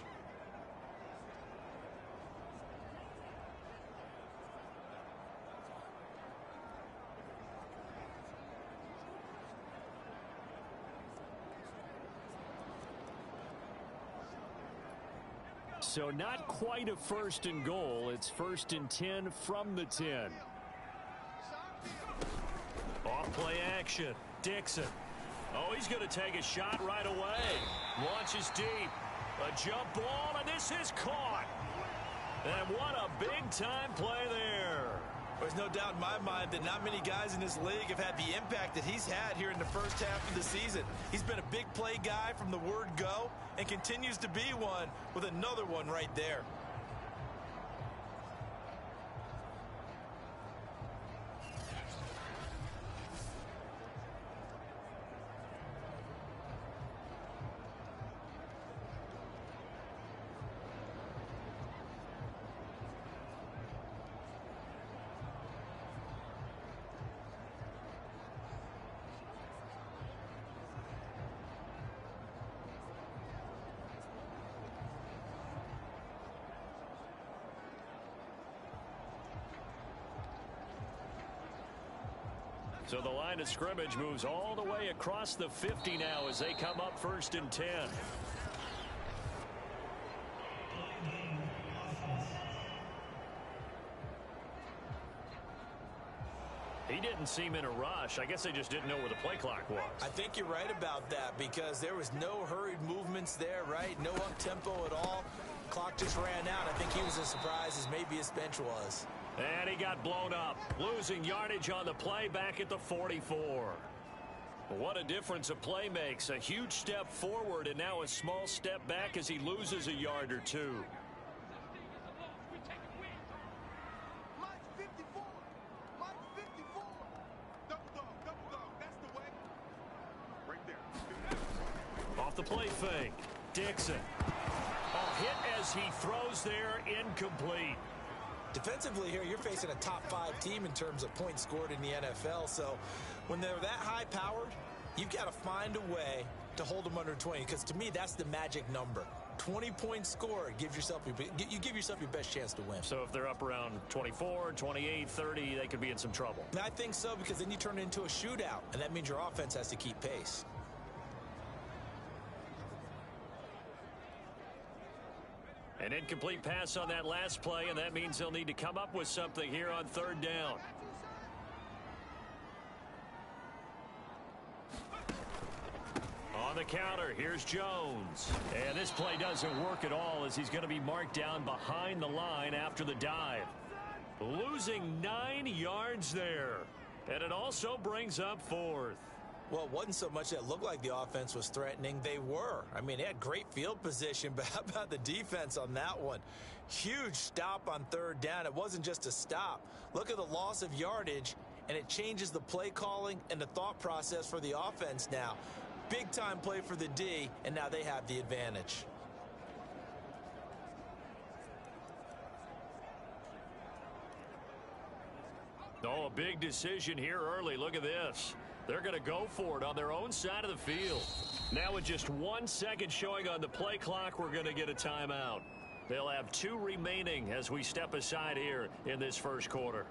So not quite a 1st and goal. It's 1st and 10 from the 10. Off play action. Dixon. Oh, he's going to take a shot right away. Launches deep. A jump ball, and this is caught. And what a big-time play there. There's no doubt in my mind that not many guys in this league have had the impact that he's had here in the first half of the season. He's been a big play guy from the word go and continues to be one with another one right there. So the line of scrimmage moves all the way across the 50 now as they come up 1st and 10. He didn't seem in a rush. I guess they just didn't know where the play clock was. I think you're right about that because there was no hurried movements there, right? No up-tempo at all. Clock just ran out. I think he was as surprised as maybe his bench was. And he got blown up, losing yardage on the play back at the 44. What a difference a play makes. A huge step forward and now a small step back as he loses a yard or two. Off the play fake. Dixon. A hit as he throws there, incomplete. Defensively here, you're facing a top 5 team in terms of points scored in the NFL. So when they're that high powered, you've got to find a way to hold them under 20. Because to me, that's the magic number. 20 points scored. You give yourself your best chance to win. So if they're up around 24, 28, 30, they could be in some trouble. I think so because then you turn it into a shootout. And that means your offense has to keep pace. An incomplete pass on that last play, and that means they'll need to come up with something here on 3rd down. On the counter, here's Jones. And this play doesn't work at all as he's going to be marked down behind the line after the dive. Losing 9 yards there. And it also brings up 4th. Well, it wasn't so much that it looked like the offense was threatening. They were. I mean, they had great field position, but how about the defense on that one? Huge stop on 3rd down. It wasn't just a stop. Look at the loss of yardage, and it changes the play calling and the thought process for the offense now. Big-time play for the D, and now they have the advantage. Oh, a big decision here early. Look at this. They're going to go for it on their own side of the field. Now with just 1 second showing on the play clock, we're going to get a timeout. They'll have 2 remaining as we step aside here in this first quarter.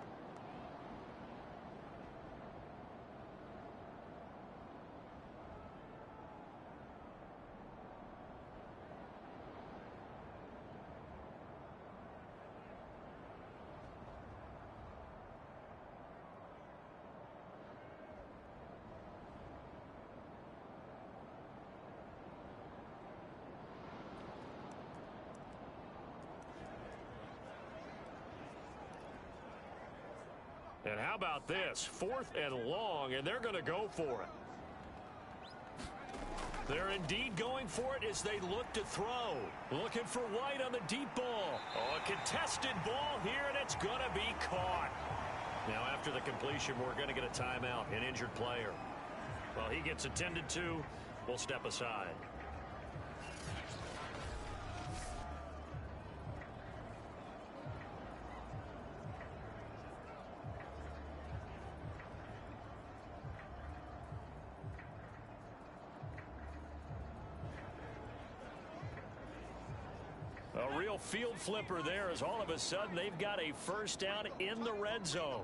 And how about this? 4th and long, and they're going to go for it. They're indeed going for it as they look to throw. Looking for White on the deep ball. Oh, a contested ball here, and it's going to be caught. Now, after the completion, we're going to get a timeout, an injured player. Well, he gets attended to. We'll step aside. A real field flipper there as all of a sudden they've got a first down in the red zone.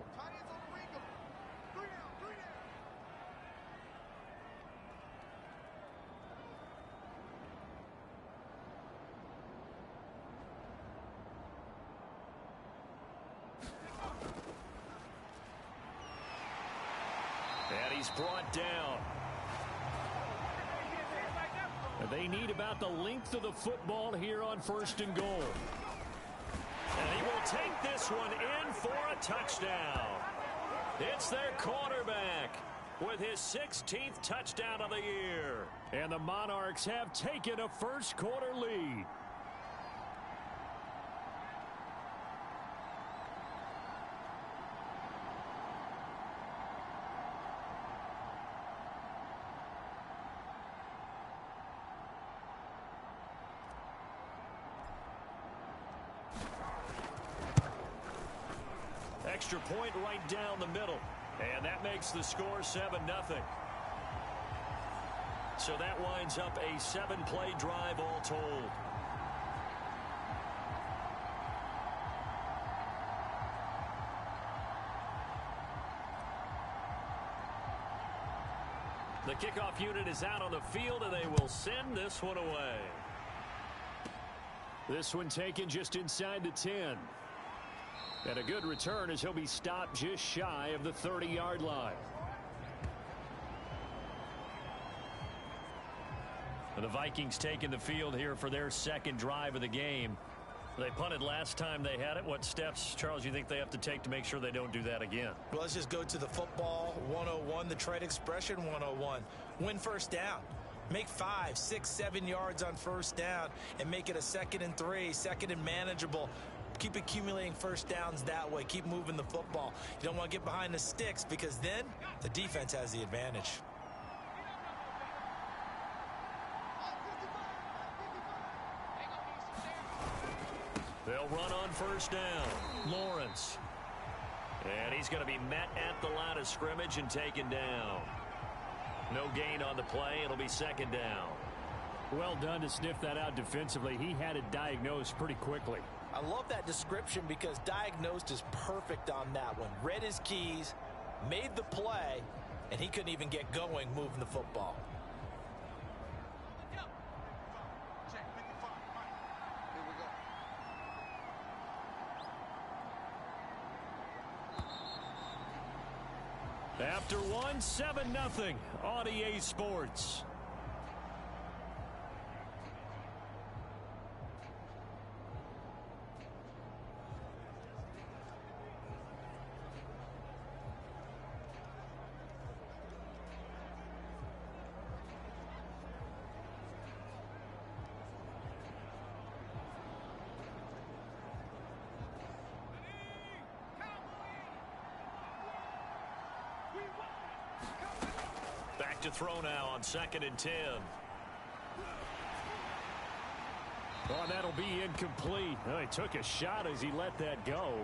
And he's brought down. They need about the length of the football here on 1st and goal. And he will take this one in for a touchdown. It's their quarterback with his 16th touchdown of the year. And the Monarchs have taken a first-quarter lead. Extra point right down the middle. And that makes the score 7-0. So that winds up a 7-play drive all told. The kickoff unit is out on the field, and they will send this one away. This one taken just inside the 10. And a good return as he'll be stopped just shy of the 30-yard line. And the Vikings taking the field here for their second drive of the game. They punted last time they had it. What steps, Charles, you think they have to take to make sure they don't do that again? Well, let's just go to the football 101, the trade expression 101. Win first down. Make 5, 6, 7 yards on first down and make it a 2nd and 3, 2nd and manageable. Keep accumulating first downs that way. Keep moving the football. You don't want to get behind the sticks because then the defense has the advantage. They'll run on first down. Lawrence. And he's going to be met at the line of scrimmage and taken down. No gain on the play. It'll be 2nd down. Well done to sniff that out defensively. He had it diagnosed pretty quickly. I love that description because diagnosed is perfect on that one. Read his keys, made the play, and he couldn't even get going moving the football. After one, 7-0 on EA Sports. Back to throw now on 2nd and 10. Oh, that'll be incomplete. Oh, he took a shot as he let that go.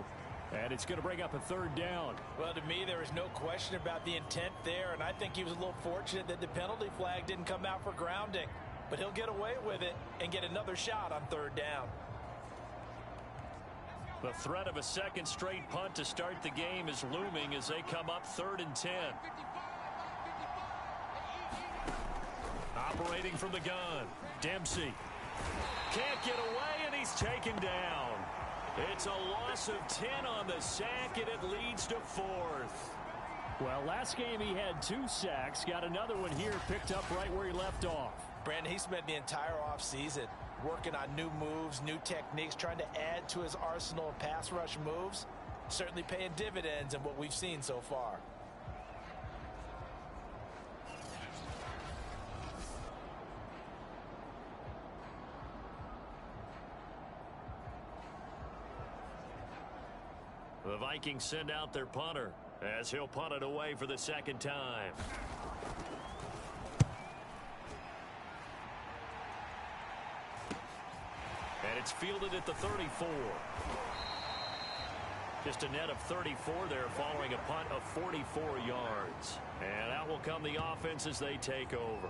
And it's going to bring up a 3rd down. Well, to me, there was no question about the intent there, and I think he was a little fortunate that the penalty flag didn't come out for grounding. But he'll get away with it and get another shot on 3rd down. The threat of a 2nd straight punt to start the game is looming as they come up 3rd and 10. Operating from the gun, Dempsey. Can't get away, and he's taken down. It's a loss of 10 on the sack, and it leads to 4th. Well, last game he had 2 sacks. Got another one here, picked up right where he left off. Brandon, he spent the entire offseason working on new moves, new techniques, trying to add to his arsenal of pass rush moves. Certainly paying dividends in what we've seen so far. The Vikings send out their punter as he'll punt it away for the second time. And it's fielded at the 34. Just a net of 34 there following a punt of 44 yards. And out will come the offense as they take over.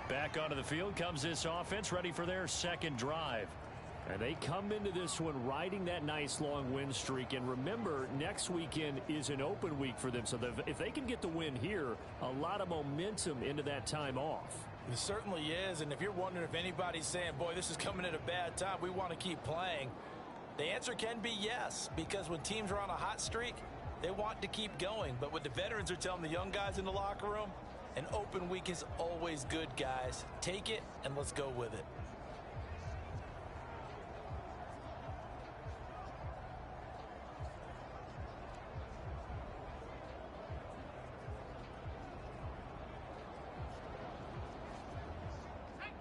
Back onto the field comes this offense, ready for their second drive. And they come into this one riding that nice long win streak. And remember, next weekend is an open week for them. So if they can get the win here, a lot of momentum into that time off. It certainly is. And if you're wondering if anybody's saying, boy, this is coming at a bad time, we want to keep playing, the answer can be yes. Because when teams are on a hot streak, they want to keep going. But what the veterans are telling the young guys in the locker room, an open week is always good, guys. Take it and let's go with it.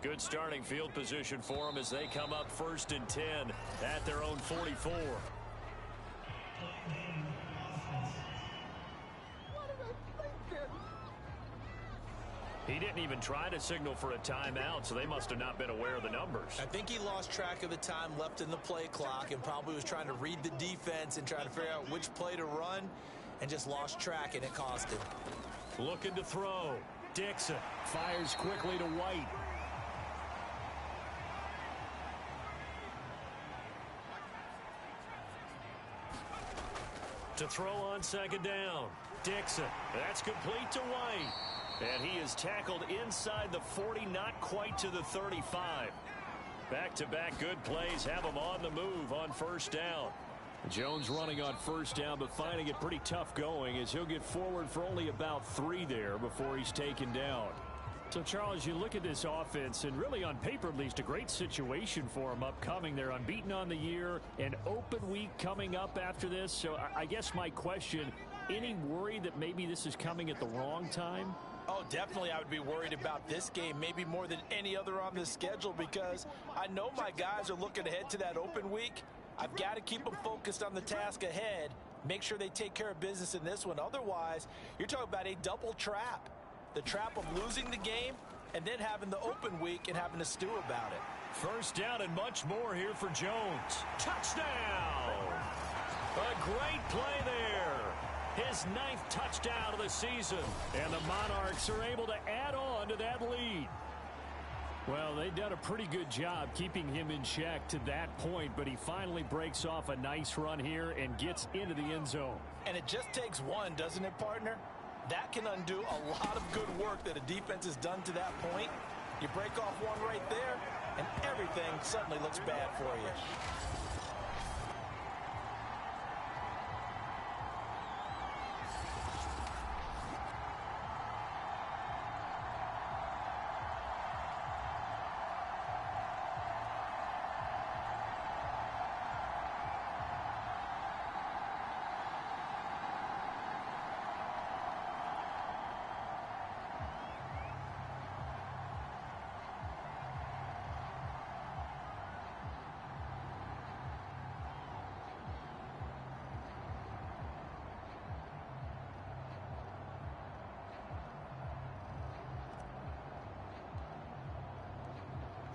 Good starting field position for them as they come up 1st and 10 at their own 44. He didn't even try to signal for a timeout, so they must have not been aware of the numbers. I think he lost track of the time left in the play clock and probably was trying to read the defense and try to figure out which play to run and just lost track, and it cost him. Looking to throw. Dixon fires quickly to White. To throw on second down. Dixon. That's complete to White. And he is tackled inside the 40, not quite to the 35. Back-to-back good plays have him on the move on first down. Jones running on first down, but finding it pretty tough going as he'll get forward for only about 3 there before he's taken down. So, Charles, you look at this offense, and really on paper at least, a great situation for them upcoming. They're unbeaten on the year, an open week coming up after this. So I guess my question, any worry that maybe this is coming at the wrong time? Oh, definitely I would be worried about this game, maybe more than any other on this schedule, because I know my guys are looking ahead to that open week. I've got to keep them focused on the task ahead, make sure they take care of business in this one. Otherwise, you're talking about a double trap. The trap of losing the game and then having the open week and having to stew about it. First down and much more here for Jones. Touchdown! A great play there. His 9th touchdown of the season. And the Monarchs are able to add on to that lead. Well, they've done a pretty good job keeping him in check to that point, but he finally breaks off a nice run here and gets into the end zone. And it just takes one, doesn't it, partner? That can undo a lot of good work that a defense has done to that point. You break off one right there, and everything suddenly looks bad for you.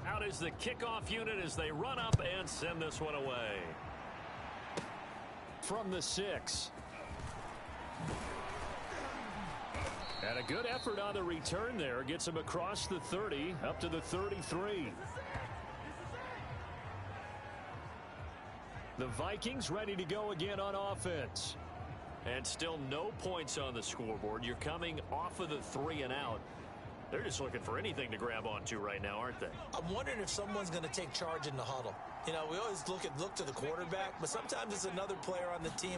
Out is the kickoff unit as they run up and send this one away. From the 6. And a good effort on the return there. Gets him across the 30, up to the 33. The Vikings ready to go again on offense. And still no points on the scoreboard. You're coming off of the 3 and out. They're just looking for anything to grab onto right now, aren't they? I'm wondering if someone's going to take charge in the huddle. You know, we always look to the quarterback, but sometimes it's another player on the team